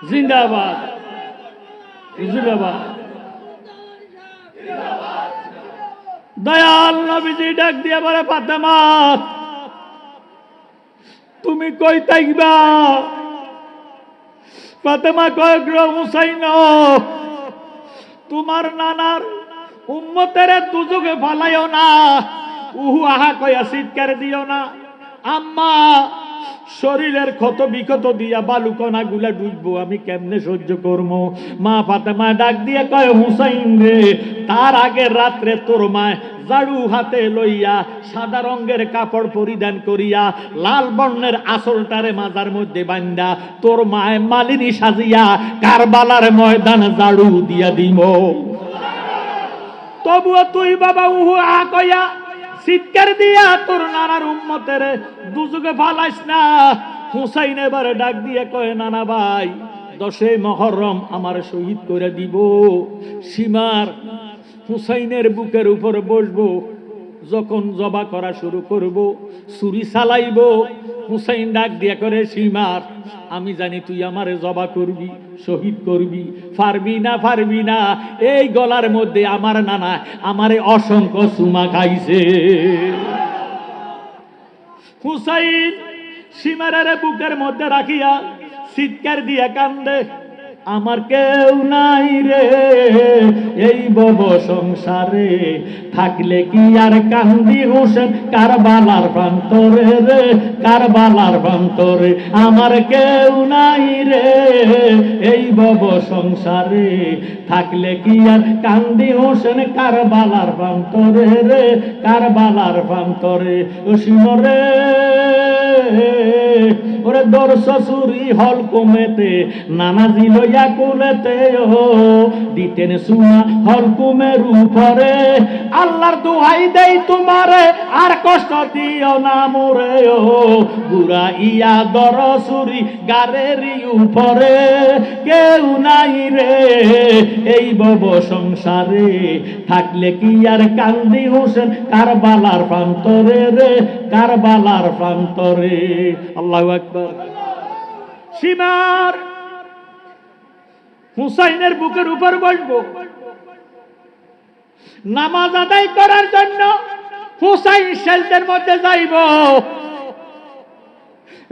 জিন্দাবাদ, জিন্দাবাদ। দয়াল নবীজি ডাক দিয়া বলে, ফাতেমা তুমি কই থাকবা? ফাতেমা কয়, হুসাইন তোমার নানার উম্মতের দুজকে ফালাইও না, উহু আহা কইয়া চিৎকার দিও না। আম্মা শরীরের ক্ষত বিক্ষত দিয়া বালুকণা গুলা ডুববো, আমি কেমনে সহ্য করবো? মা ফাতেমা ডাক দিয়ে কয়, হুসাইন রে তার আগের রাত্রে তোর মায় ঝাড়ু হাতে লইয়া সাদা রঙের কাপড় পরিধান করিয়া লাল বর্ণের আসলটারে মাজার মধ্যে বান্ধা তোর মায় মালিনী সাজিয়া কারবালার ময়দান ঝাড়ু দিয়া দিব। তবুও তুই বাবা উহু আ কইয়া চিৎকার দিয়া তোর নানার উম্মতের দুজকে ফালাইস না। হুসাইন এবারে ডাক দিয়ে কয়, নানা ভাই 10 মুহররম আমার শহীদ করে দিব। সীমার হুসাইনের বুকের উপর বসবো, যখন জবা করা শুরু করব, ছুরি চালাইব। হুসাইন ডাক দিয়া করে, সীমার আমি জানি তুই আমারে জবা করবি, শহীদ করবি, পারবি না পারবি না। এই গলার মধ্যে আমার নানা আমারে অসংখ্য চুমা খাইছে। হুসাইন সীমারের বুকের মধ্যে রাখিয়া চিৎকার দিয়া কান্দে, আমার কেউ নাই রে এই ভব সংসারে, থাকলে কি আর কান্দি হোসেন কারবালার প্রান্তরে রে, কারবালার প্রান্তরে আমার কেউ নাই রে এই ভব সংসারে, থাকলে কি আর কান্দি হোসেন কারবালার প্রান্তরে রে, কারবালার প্রান্তরে। শুনরে ওরে দর্শ চুরি হল কমেতে নানাজি লইয়া কুলেতে দিতেন সুনা হল কুমের উপরে, আল্লাহর দোহাই দেই তোমারে আর কষ্ট দিও না মোরে বুড়া ইয়া দর চুরি গারেরই উপরে, কেউ নাই রে এই ভব সংসারে, থাকলে কি আর কান্দি হোসেন কারবালার প্রান্তরে রে, কারবালার প্রান্তরে। আল্লাহু আকবার। সীমার হুসাইনের বুকের উপর বসবো, নামাজ আদায় করার জন্য হুসাইন সেজদার মধ্যে যাইব।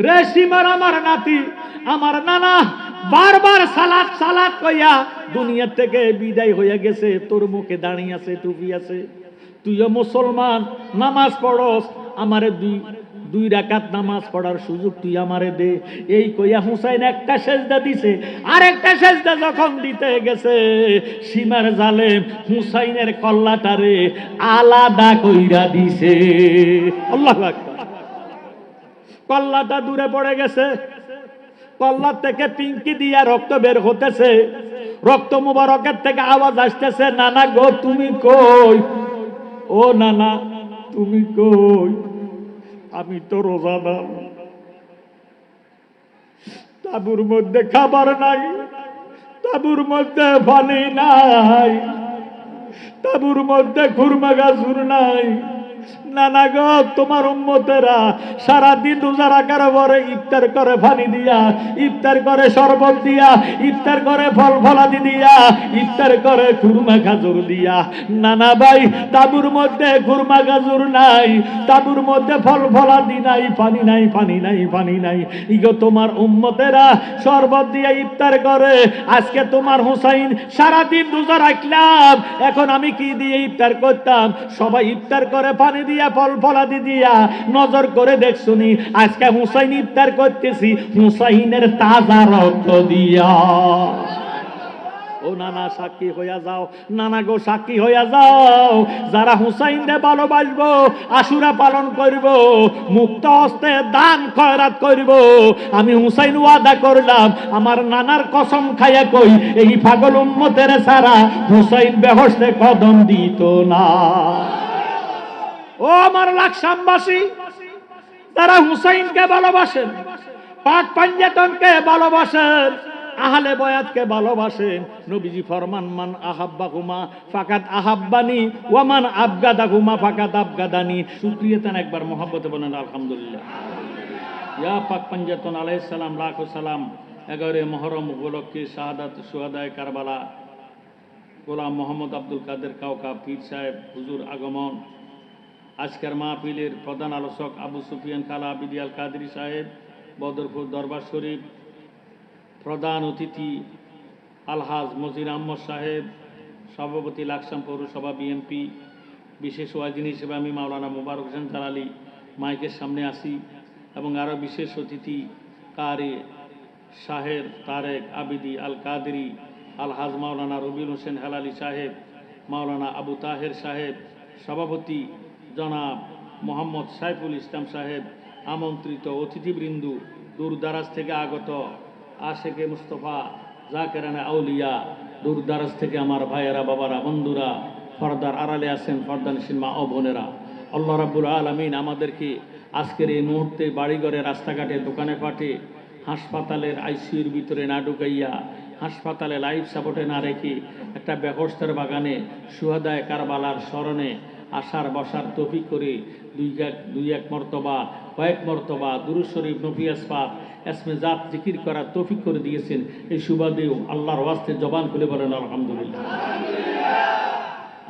রে সীমার আমার নাতি, আমার নানা বারবার সালাত সালাত কইয়া দুনিয়া থেকে বিদায় হইয়া গেছে, তোর মুখে দাঁড়িয়ে আছে, টুপি আছে, তুইও মুসলমান, নামাজ পড়স, আমারে দুই রাকাত নামাজ পড়ার সুযোগ তুই আমারে দে। এই কইয়া হুসাইন একটা সেজদা দিছে, আর একটা সেজদা যখন দিতে গেছে, সীমার জালেম হুসাইনের কল্লাটারে আলাদা কইরা দিছে। আল্লাহু আকবার। কল্লাটা দূরে পড়ে গেছে, কল্লার থেকে পিঙ্কি দিয়া রক্ত বের হতেছে, রক্ত মুবারকের থেকে আওয়াজ আসতেছে, নানা গো তুমি কই? ও নানা তুমি কই? আমি তো রোজাদার, তাঁবুর মধ্যে খাবার নাই, তাঁবুর মধ্যে পানি নাই, তাঁবুর মধ্যে খুরমা গাজুর নাই। নানা গো, তোমার উম্মতেরা সারাদিন রোজা রাখার পরে ইফতার করে পানি দিয়া, ইফতার করে শরবত দিয়া, ইফতার করে ফল ফলাদি দিয়া, ইফতার করে খুরমা গাজর দিয়া। নানা ভাই, তাঁবুর মধ্যে খুরমা গাজর নাই, তাঁবুর মধ্যে ফল ফলাদি নাই, পানি নাই, পানি নাই, পানি নাই। ইগো তোমার উম্মতেরা শরবত দিয়া ইফতার করে। আজকে তোমার হুসাইন সারাদিন রোজা রাখলাম, এখন আমি কি দিয়ে ইফতার করতাম? সবাই ইফতার করে পানি দিয়া, ফল ফলাদি দিয়া। নজর করে দেখছুনি আজকে হুসাইন ইফতার করতেছি হুসাইনের তাজা রক্ত দিয়া। ও নানা সাক্ষী হইয়া যাও, নানা গো সাক্ষী হইয়া যাও। যারা হুসাইনকে ভালোবাসবো, আশুরা পালন করব, মুক্ত হস্তে দান খয়রাত করব, আমি হুসাইন ওয়াদা করলাম, আমার নানার কসম খাইয়া কই, এই পাগল উম্মতের সারা হুসাইন বেহস্তে কদম দিত না। ও আমার লাকসামবাসী, তারা হুসাইনকে ভালোবাসেন, পাক পাঞ্জাতনকে ভালোবাসেন, আহলে বয়াতকে ভালোবাসেন। নবীজি ফরমান, মান আহাব্বাহুমা ফাকাত আহাব্বানি ওয়া মান আবগাদাহুমা ফাকাত আবগাদানি। শুকরিয়াতান একবার মহব্বতে বলেন আলহামদুলিল্লাহ। ইয়া পাক পাঞ্জাতন আলাইহিস সালাম, লাখো সালাম। 11 মুহররম উপলক্ষে শাহাদাত শুহাদায়ে কারবালা গোলাম মোহাম্মদ আব্দুল কাদের কাওকা পীর সাহেব হুজুর আগমন। আজকের মাহফিলের প্রধান আলোচক আবু সুফিয়ান খালা আবিদি আল কাদরি সাহেব, বদরপুর দরবার শরীফ। প্রধান অতিথি আলহাজ মজির আহমদ সাহেব, সভাপতি লাকসাম পৌরসভা বিএনপি। বিশেষ ওয়াজিন হিসেবে আমি মাওলানা মোবারক হোসেন জালালি মাইকের সামনে আসি, এবং আরও বিশেষ অতিথি কারি শাহের তারেক আবিদি আল কাদরি, আলহাজ মাওলানা রবিউল হোসেন হেলালি সাহেব, মাওলানা আবু তাহের সাহেব, সভাপতি জনাব মোহাম্মদ সাইফুল ইসলাম সাহেব, আমন্ত্রিত অতিথিবৃন্দ, দূর দারাজ থেকে আগত আশেকে মুস্তফা জাকেরানে আউলিয়া, দূর দারাজ থেকে আমার ভাইয়েরা, বাবারা, বন্ধুরা, পর্দার আড়ালে আছেন পর্দানিসীন মা ও বোনেরা, আল্লাহ রাব্বুল আলামিন আমাদেরকে আজকের এই মুহূর্তে বাড়িঘরে, রাস্তাঘাটে, দোকানে পাটে, হাসপাতালের আইসিইউর ভিতরে না ঢুকাইয়া, হাসপাতালে লাইফ সাপোর্টে না রেখে একটা বেহেশতের বাগানে শুহাদায়ে কারবালার স্মরণে আসার বসার তৌফিক করে দুই এক মর্তবা, কয়েক মর্তবা দুরূদ শরীফ, নফিয়াস পাক, এসমে জাত জিকির করার তৌফিক করে দিয়েছেন। এই সুবাদেও আল্লাহর ওয়াস্তে জবান খুলে বলেন আলহামদুলিল্লাহ।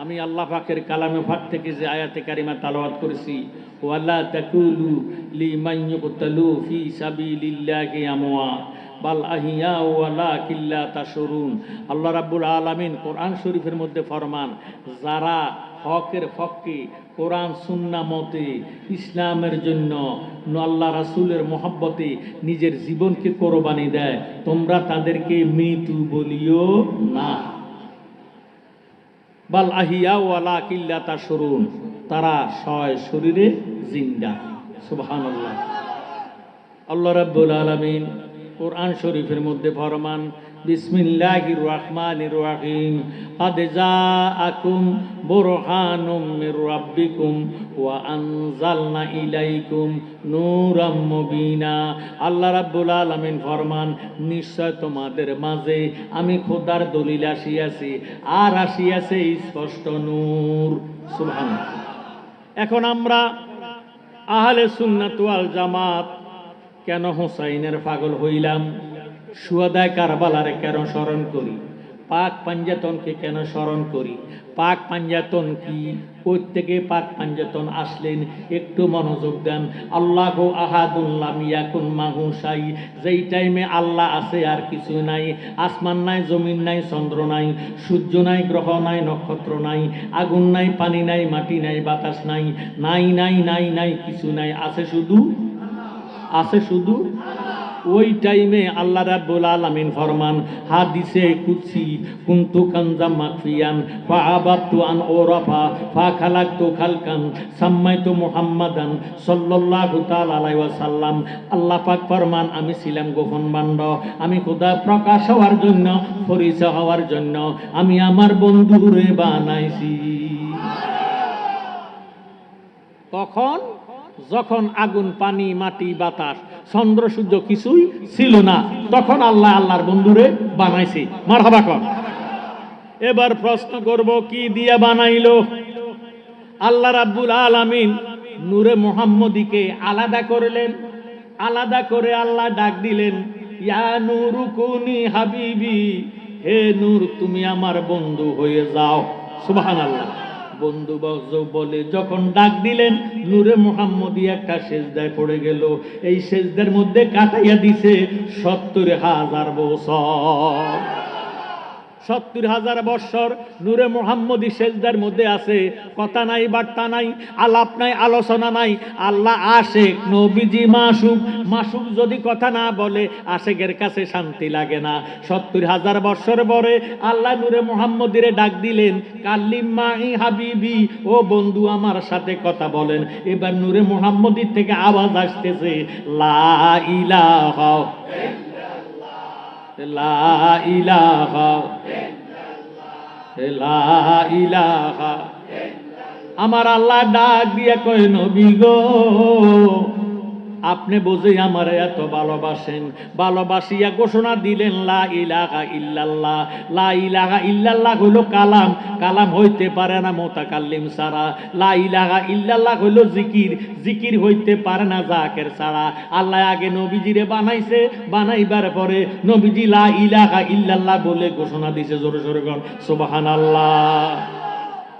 আমি আল্লাহ পাকের কালামে পাক থেকে যে আয়াতে কারিমা তালাওয়াত করেছি, ওয়ালা তাকুলু লিমান ইউকতালু ফি সাবিলিল্লাহি আমওয়াত বাল আহিয়া ওয়ালাকিন লা তাশউরুন। আল্লাহ রাব্বুল আলামিন কোরআন শরীফের মধ্যে ফরমান, যারা হকের পক্ষে কোরআন সুন্নাহ মতে ইসলামের জন্য আল্লাহ রাসূলের মহব্বতে নিজের জীবনকে কোরবানি দেয়, তোমরা তাদেরকে মৃত্যু বলিও না। বাল আহিয়া ওয়ালাকিন লা তাশউরুন, তারা সয় শরীরে জিন্দা। সুবহানাল্লাহ। আল্লাহ রাব্বুল আলামিন কোরআন শরীফের মধ্যে ফরমান, বিসমিল্লাহির রহমানির রহিম, قد جاءكم برهان من ربكم وأنزلنا إليكم نورا مبينا। আল্লাহ রাব্বুল আলামিন ফরমান, নিশ্চয় তোমাদের মাঝে আমি খোদার দলিল আসিয়াছি, আর আসিয়াছে স্পষ্ট নূর। সুবহানাল্লাহ। এখন আমরা আহলে সুন্নাত ওয়াল জামাত কেন হুসাইনের পাগল হইলাম? শুহাদায়ে কারবালারে কেন স্মরণ করি? পাক পাঞ্জাতনকে কেন স্মরণ করি? পাক পাঞ্জাতন কি? প্রত্যেকে পাক পাঞ্জাতন আসলেন, একটু মনোযোগ দেন। আল্লাহু আহাদুন লাম ইয়াকুন মাহু শাই, যেই টাইমে আল্লাহ আছে আর কিছু নাই, আসমান নাই, জমিন নাই, চন্দ্র নাই, সূর্য নাই, গ্রহ নাই, নক্ষত্র নাই, আগুন নাই, পানি নাই, মাটি নাই, বাতাস নাই, নাই নাই নাই নাই কিছু নাই, আছে শুধু ওই টাইমে আল্লাহ রাব্বুল আলামিন ফরমান, হাদিসে কুদসি, কুনতু কানজাম মাকফিয়ান ফাআবাতু আন ওরাফা ফাখালাকতু খালকান সাম্মাইতু মুহাম্মাদান সাল্লাল্লাহু তাআলা আলাইহি ওয়াসাল্লাম। আল্লাহ পাক ফরমান, আমি ছিলাম গোপন বান্ড, আমি খোদা প্রকাশ হওয়ার জন্য, পরিচয় হওয়ার জন্য আমি আমার বন্ধুরে বানাইছি। কখন? যখন আগুন, পানি, মাটি, বাতাস, চন্দ্র, সূর্য কিছুই ছিল না, তখন আল্লাহ আল্লাহর বন্ধুরে বানাইছে। মারহাবা কর। এবার প্রশ্ন করব, কি দিয়ে বানাইলো? আল্লাহ রাব্বুল আলামিন নূরে মুহাম্মদীকে আলাদা করলেন। আলাদা করে আল্লাহ ডাক দিলেন, ইয়া নূরু কুনি হাবিবি, হে নূর তুমি আমার বন্ধু হয়ে যাও। সুবহানাল্লাহ। বন্ধু বলে যখন ডাক দিলেন, নূরে মুহাম্মদী একটা সেজদায় পড়ে গেল। এই সেজদার মধ্যে কাটাইয়া দিছে ৭০,০০০ বছর। ৭০,০০০ বৎসর নূরে মুহাম্মদী সেজদার মধ্যে আছে। কথা নাই, বার্তা নাই, আলাপ নাই, আলোচনা নাই। আল্লাহ আশেক, নবীজি মাসুক। মাসুক যদি কথা না বলে, আশেকের কাছে শান্তি লাগে না। ৭০,০০০ বৎসর পরে আল্লাহ নূরে মুহাম্মদীরে ডাক দিলেন, কাল্লিম মাই হাবিবি, ও বন্ধু আমার সাথে কথা বলেন। এবার নূরে মুহাম্মদীর থেকে আওয়াজ আসতেছে, লা ইলাহা লা ইলাহা লা ইলাহা। আমার আল্লাহ ডাক দিয়ে কয়, নবী গো, আপনি বুঝি আমার এত ভালোবাসেন। ভালোবাসিয়া ঘোষণা দিলেন, লা ইলাহা ইল্লাল্লাহ। লা ইলাহা ইল্লাল্লাহ হইল কালাম। কালাম হইতে পারে না মুতাকাল্লিম ছাড়া। লা ইলাহা ইল্লাল্লাহ হইল জিকির। জিকির হইতে পারে না জাকের ছাড়া। আল্লাহ আগে নবীজিরে বানাইছে, বানাইবার পরে নবীজি লা ইলাহা ইল্লাল্লাহ বলে ঘোষণা দিছে। জোরে জোরে কোন সুবহানাল্লাহ।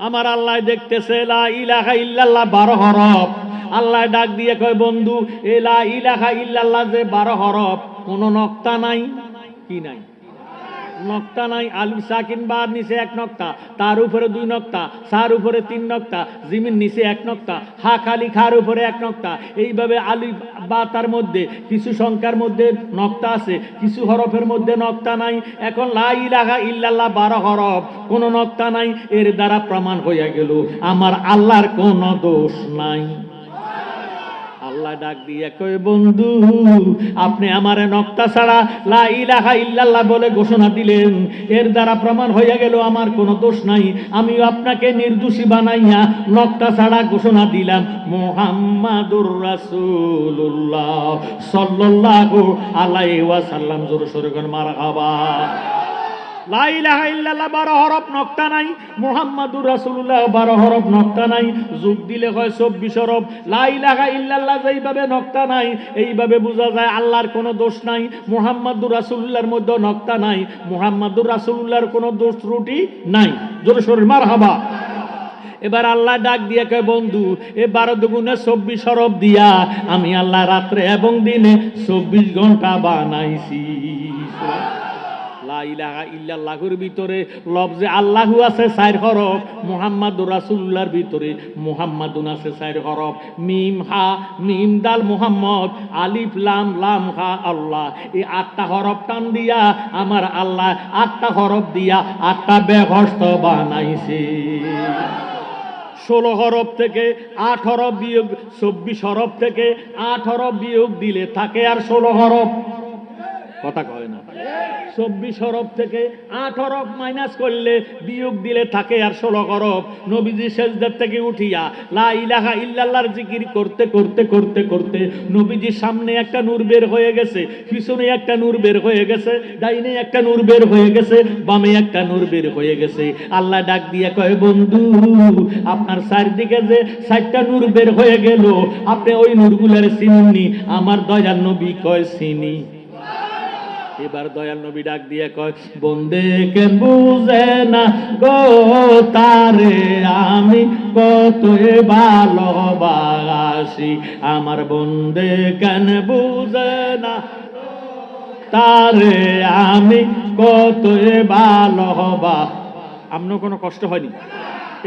আমার আল্লাহ দেখতেছে, লা ইলাহা ইল্লাল্লাহ 12 হরফ। আল্লাহ ডাক দিয়ে কয়, বন্ধু এ লা ইলাহা ইল্লাল্লাহ যে 12 হরফ, কোন নক্তা নাই। কি নাই? নক্তা নাই। আলিফ সাকিন বার নিচে 1 নক্তা, তার উপরে 2 নক্তা, সার উপরে 3 নক্তা, জিমিন নিচে 1 নক্তা, হা খালি খার উপরে 1 নক্তা। এইভাবে আলিফ বা তার মধ্যে কিছু সংখ্যার মধ্যে নক্তা আছে, কিছু হরফের মধ্যে নক্তা নাই। এখন লা ইলাহা ইল্লাল্লাহ 12 হরফ, কোন নক্তা নাই। এর দ্বারা প্রমাণ হইয়া গেল আমার আল্লাহর কোনো দোষ নাই। আল্লাহ ডাক দিয়ে কয়, বন্ধু আপনি আমারে নক্তা ছাড়া লা ইলাহা ইল্লাল্লাহ বলে ঘোষণা দিলেন, এর দ্বারা প্রমাণ হইয়া গেল আমার কোনো দোষ নাই। আমি আপনাকে নির্দোষী বানাইয়া নক্তা ছাড়া ঘোষণা দিলাম, মুহাম্মাদুর রাসূলুল্লাহ সাল্লাল্লাহু আলাইহি ওয়াসাল্লাম। জোরে সোরে কোন মারহাবা। লা ইলাহা ইল্লাল্লাহ 12 হরফ, নক্তা নাই। মুহাম্মাদুর রাসূলুল্লাহ 12 হরফ, নক্তা নাই। যোগ দিলে হয় 24 হরফ। লা ইলাহা ইল্লাল্লাহ যেইভাবে নক্তা নাই, এইভাবে বোঝা যায় আল্লাহর কোনো দোষ নাই। মুহাম্মাদুর রাসূলুল্লাহর মধ্যে নক্তা নাই। মুহাম্মাদুর রাসূলুল্লাহর কোনো দোষ ত্রুটি নাই। জোরে সোরে মারহাবা। এবার আল্লাহ ডাক দিয়ে কয়, বন্ধু এ 12 দুগুণে 24 হরফ দিয়া আমি আল্লাহ রাত্রে এবং দিনে 24 ঘন্টা বানাইছি। লা ইলাহা ইল্লাল্লাহর ভিতরে লফজে আল্লাহু আছে 4 হরফ, মুহাম্মাদুর রাসূলুল্লাহর ভিতরে মুহাম্মাদুন আছে 4 হরফ। মিম হা মিম দাল মুহাম্মদ, আলিফ লাম লাম হা আল্লাহ। এই 8টা হরফ টান দিয়া আমার আল্লাহ 8টা হরফ দিয়া 8টা বেহস্ত বানাইছে। 16 হরফ থেকে 8 হরফ বিয়োগ, 24 হরফ থেকে 8 হরফ বিয়োগ দিলে থাকে আর 16 হরফ। কথা কয় না। 24 হরফ থেকে 8 হরফ মাইনাস করলে, বিয়োগ দিলে থাকে আর 16 হরফ। নবীজি সেজদার থেকে উঠিয়া লা ইলাহা ইল্লাল্লাহর জিকির করতে করতে করতে করতে নবীজির সামনে একটা নূর বের হয়ে গেছে, পিছনে একটা নূর বের হয়ে গেছে, ডাইনে একটা নূর বের হয়ে গেছে, বামে একটা নূর বের হয়ে গেছে। আল্লাহ ডাক দিয়ে কয়, বন্ধু আপনার চারদিকে যে 4টা নূর বের হয়ে গেল, আপনি ওই নূরগুলোর চিনেননি? আমার দয়াল নবী কয়, চিনি। এবার দয়াল নবী ডাক দিয়ে কয়, বন্দে কেন বুঝে না গো তারে আমি কত ভালোবাসি। আমার বন্দে কেন বুঝে না তারে আমি কত ভালোবাসি। আপনার কোনো কষ্ট হয়নি?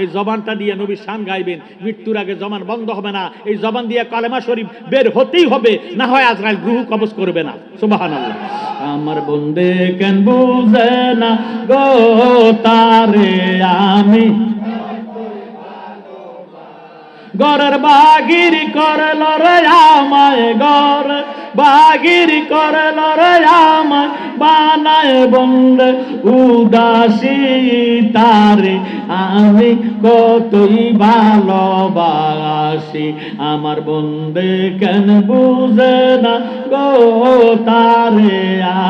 এই জবানটা দিয়ে নবীর শান গাইবেন, মৃত্যুর আগে জবান বন্ধ হবে না। এই জবান দিয়ে কালেমা শরীফ বের হতেই হবে, না হয় আজরাইল রূহ কবজ করবে না। সুবহানাল্লাহ। আমার বন্দে কেন বুঝে না গো তারে আমি গরের বাগির করল রে আমায়, গর বাগির করল রে আমায় বানায় বন্দে উদাসী তারে আমি কতই ভালোবাসি আমার বন্দে কেন বুঝে না গো তারে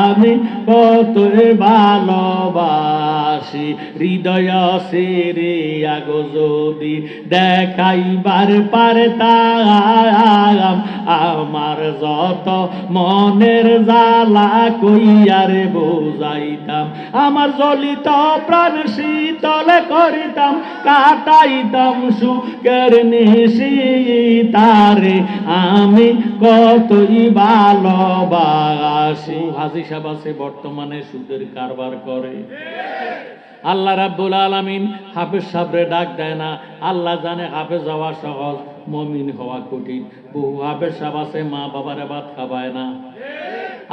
আমি কতই ভালোবাসি হৃদয় সেরে আগো যদি দেখাইবার পারতাম আমার যত মনের জ্বালা কইয়ারে বুঝাইতাম আমার জ্বলিত প্রাণ শীতল করিতাম কাটাইতাম সুখের নিশি তারে আমি কতই ভালোবাসি। হাজী সাহেব আছে বর্তমানে সুদের কারবার করে। আল্লাহ রাব্বুল আলামিন হাফেজ সাহেবরে ডাক দেয় না। আল্লাহ জানে হাফেজ হওয়া সহজ, মুমিন হওয়া কঠিন। বহু হাফেজ সাহেব আছে মা বাবারে ভাত খাওয়ায় না।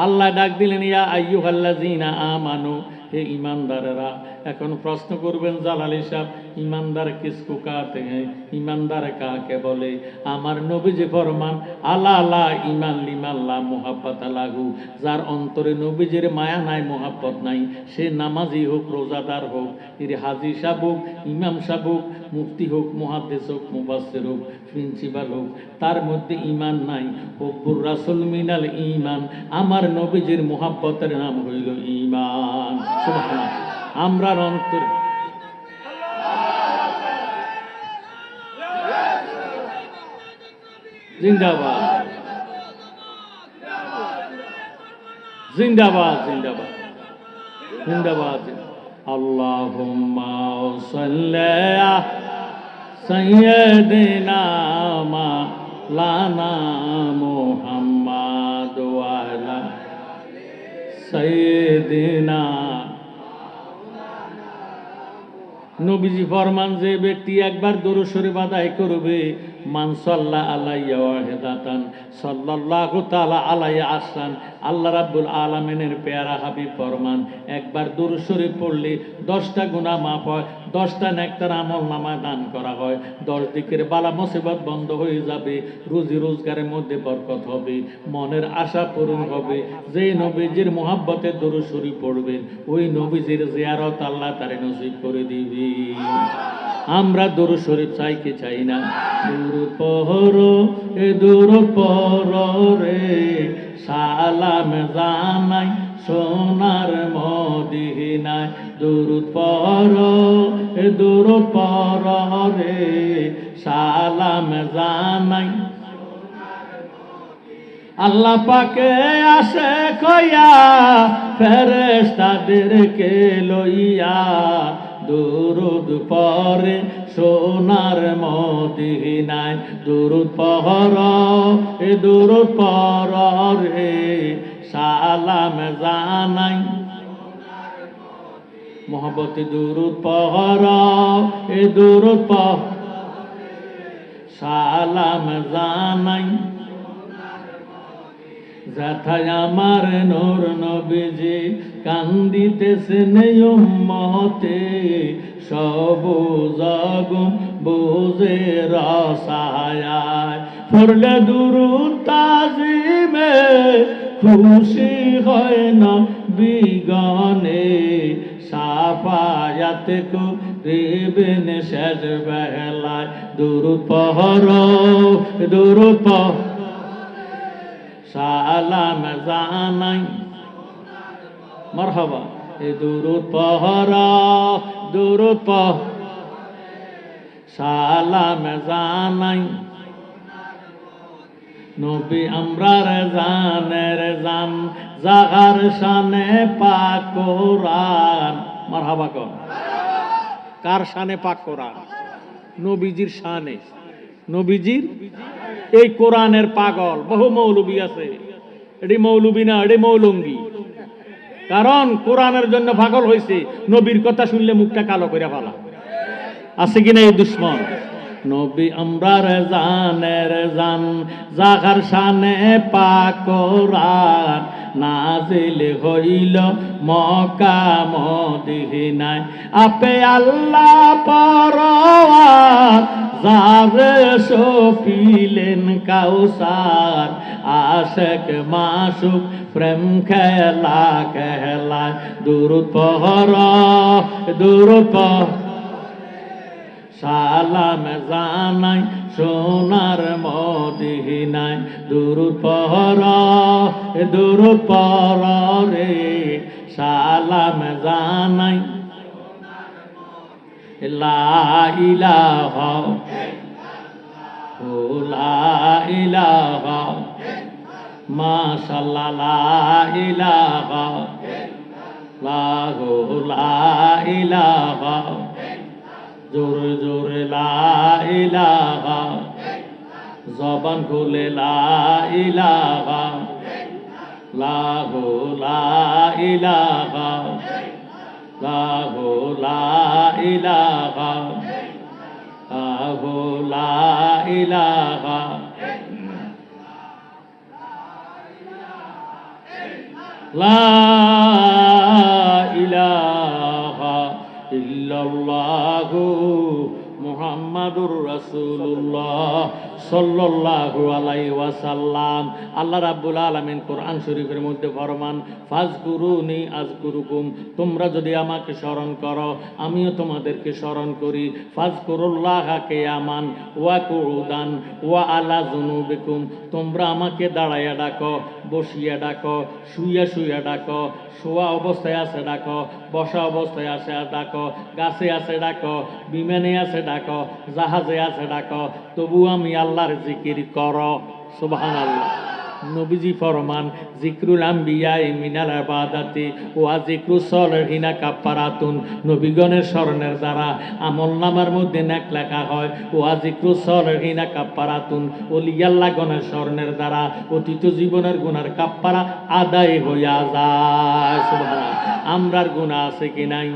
আল্লাহ ডাক দিলেন ইয়া আইয়ুহাল্লাযীনা আমানু, হে ঈমানদারেরা। এখন প্রশ্ন করবেন জালালী সাহেব, ঈমানদার কিসকো কাতে হ্যাঁ, ঈমানদার কাকে বলে? আমার নবীজি ফরমান আলা আলা ঈমান লিমান লা মুহাব্বাতা লাহু, যার অন্তরে নবীজির মায়া নাই, মুহাব্বত নাই, সে নামাজি হোক, রোজাদার হোক, এর হাজী সাহেব হোক, ইমাম সাহেব হোক, মুফতি হোক, মুহাদ্দিস হোক, মুফাসসির হোক, প্রিন্সিপাল হোক, তার মধ্যে ঈমান নাই। হুব্বুর রাসূল মিনাল ঈমান, আমার নবীজির মুহাব্বতের নাম হইল ঈমান। সুবহানাল্লাহ। আমরার অন্তর জিন্দাবাদ জিন্দাবাদ জিন্দাবাদ জিন্দাবাদ। আল্লাহুম্মা সাল্লি আলা সাইয়্যিদিনা মাওলানা মুহাম্মাদ ওয়া আলা সাইয়্যিদিনা। নবীজি ফরমান যে ব্যক্তি একবার দরুদ শরীফ আদায় করবে, মান সাল্লা আলাইয়া ওয়াহিদাতান সাল্লাল্লাহু তাআলা আলাইহি আহসান, আল্লাহ রাব্বুল আলামিনের পেয়ারা হাবিব ফরমান একবার দরুদ শরীফ পড়লে 10টা গুনাহ মাফ হয়, 10টা নেককার আমল নামায় দান করা হয়, 10 দিকের বালা মুসিবত বন্ধ হয়ে যাবে, রুজি রোজগারের মধ্যে বরকত হবে, মনের আশা পূরণ হবে। যে নবীজির মুহাব্বতে দরুদ শরীফ পড়বেন ওই নবীজির জিয়ারত আল্লাহ তারে নসিব করে দিবে। আমরা দরুদ শরীফ চাই কি চাই না? দরুদ পড়ো এ দরুদ পড়ো রে, সালাম জানাই সোনার মদিনায়। দরুদ পড়ো এ দরুদ পড়ো রে, সালাম জানাই। আল্লাহ পাকে আসে কইয়া ফেরেশতাদেরকে লইয়া, দরুদ পড়ে সোনার মদিনায়। দরুদ পড়ো এ দরুদ পড়ো রে, সালাম জানাই। মোহব্বতে দরুদ পড়ো এ দরুদ পড়ো, সালাম জানাই। যাথায় আমার নূর নবীজি কান্দিতেছেন উম্মতে, সবুজ বুঝে রসায়ায় পড়লে দুরূদ তাজিমে, খুশি হয় না বিগনে, সাফায়াত করিবেন শেষ বেলায়। দুরূদ পড়ো দুরূদ পড়ো, সালাম জানাই। মারহাবা। এ দুরূদ পড়ো দুরূদ পড়ো, সালাম জানাই। নবী আমরার জানের জান, জাগার শানে পাক কোরআন। মারহাবা কর। কার শানে পাক কোরআন? নবীজির শানে। নবীজির এই কোরআনের পাগল বহু মৌলবী আছে। এটি মৌলবী না, এটি মৌলঙ্গি। কারণ কোরআনের জন্য পাগল হয়েছে, নবীর কথা শুনলে মুখটা কালো করে ফেলা। আছে কিনা এই দুশ্মন? নবী আমরার জানের জান, জাগার শানে পাক কোরআন, নাজিল হইল মক্কা মদিনায়। আপে আল্লাহ পরওয়ার, যারে সপিলেন কাউসার, আশেক মাসুক প্রেম খেলা খেলায় দুরূদ পড় দুরূদ পড় সালাম জানাই সোনার মদিনায় দুরূদ পড় রে সালাম জানাই লা ইলাহা লা ইলাহা মাশাআল্লাহ লা ইলাহা লা ইলাহা জোরে জোরে লা ইলাহা জবান খুলে লা ইলাহা লা ইলাহা লা ইলাহা লা ইলাহা লা ইলাহা ইল্লাল্লাহু মুহাম্মাদুর রাসূলুল্লাহ সাল্লাল্লাহু আলাইহি ওয়াসাল্লাম। আল্লাহ রাব্বুল আলামিন কোরআন শরীফের মধ্যে ফরমান, ফাজকুরুনি আযকুরুকুম, তোমরা যদি আমাকে স্মরণ করো আমিও তোমাদেরকে স্মরণ করি। ফাজকুরুল্লাহা কিয়ামান ওয়া কুউদান ওয়া আলা জুনুবিকুম, তোমরা আমাকে দাঁড়াইয়া ডাকো, বসিয়া ডাকো, শুইয়া শুইয়া ডাকো, শোয়া অবস্থায় আছে ডাকো, বসা অবস্থায় আছে ডাকো, গাছে আছে ডাকো, বিমানে আছে ডাকো, জাহাজে আছে ডাকো, তবু আমি আল্লাহর জিকির করো। সুবহানাল্লাহ। নবীজি ফরমান, জিক্রুল আম্বিয়া মিনাল ইবাদাতি ওয়া জিক্রুস সালিহিনা কাফারাতুন, নবীগণের স্মরণের দ্বারা আমলনামার মধ্যে নেক লেখা হয়। ওয়া জিক্রুস সালিহিনা কাফারাতুন, ওলিয়াল্লাহ গণের স্মরণের দ্বারা অতীত জীবনের গুনার কাফারা আদায় হইয়া যায়। সুবহানাল্লাহ। আমরার গুনাহ আছে কি নাই?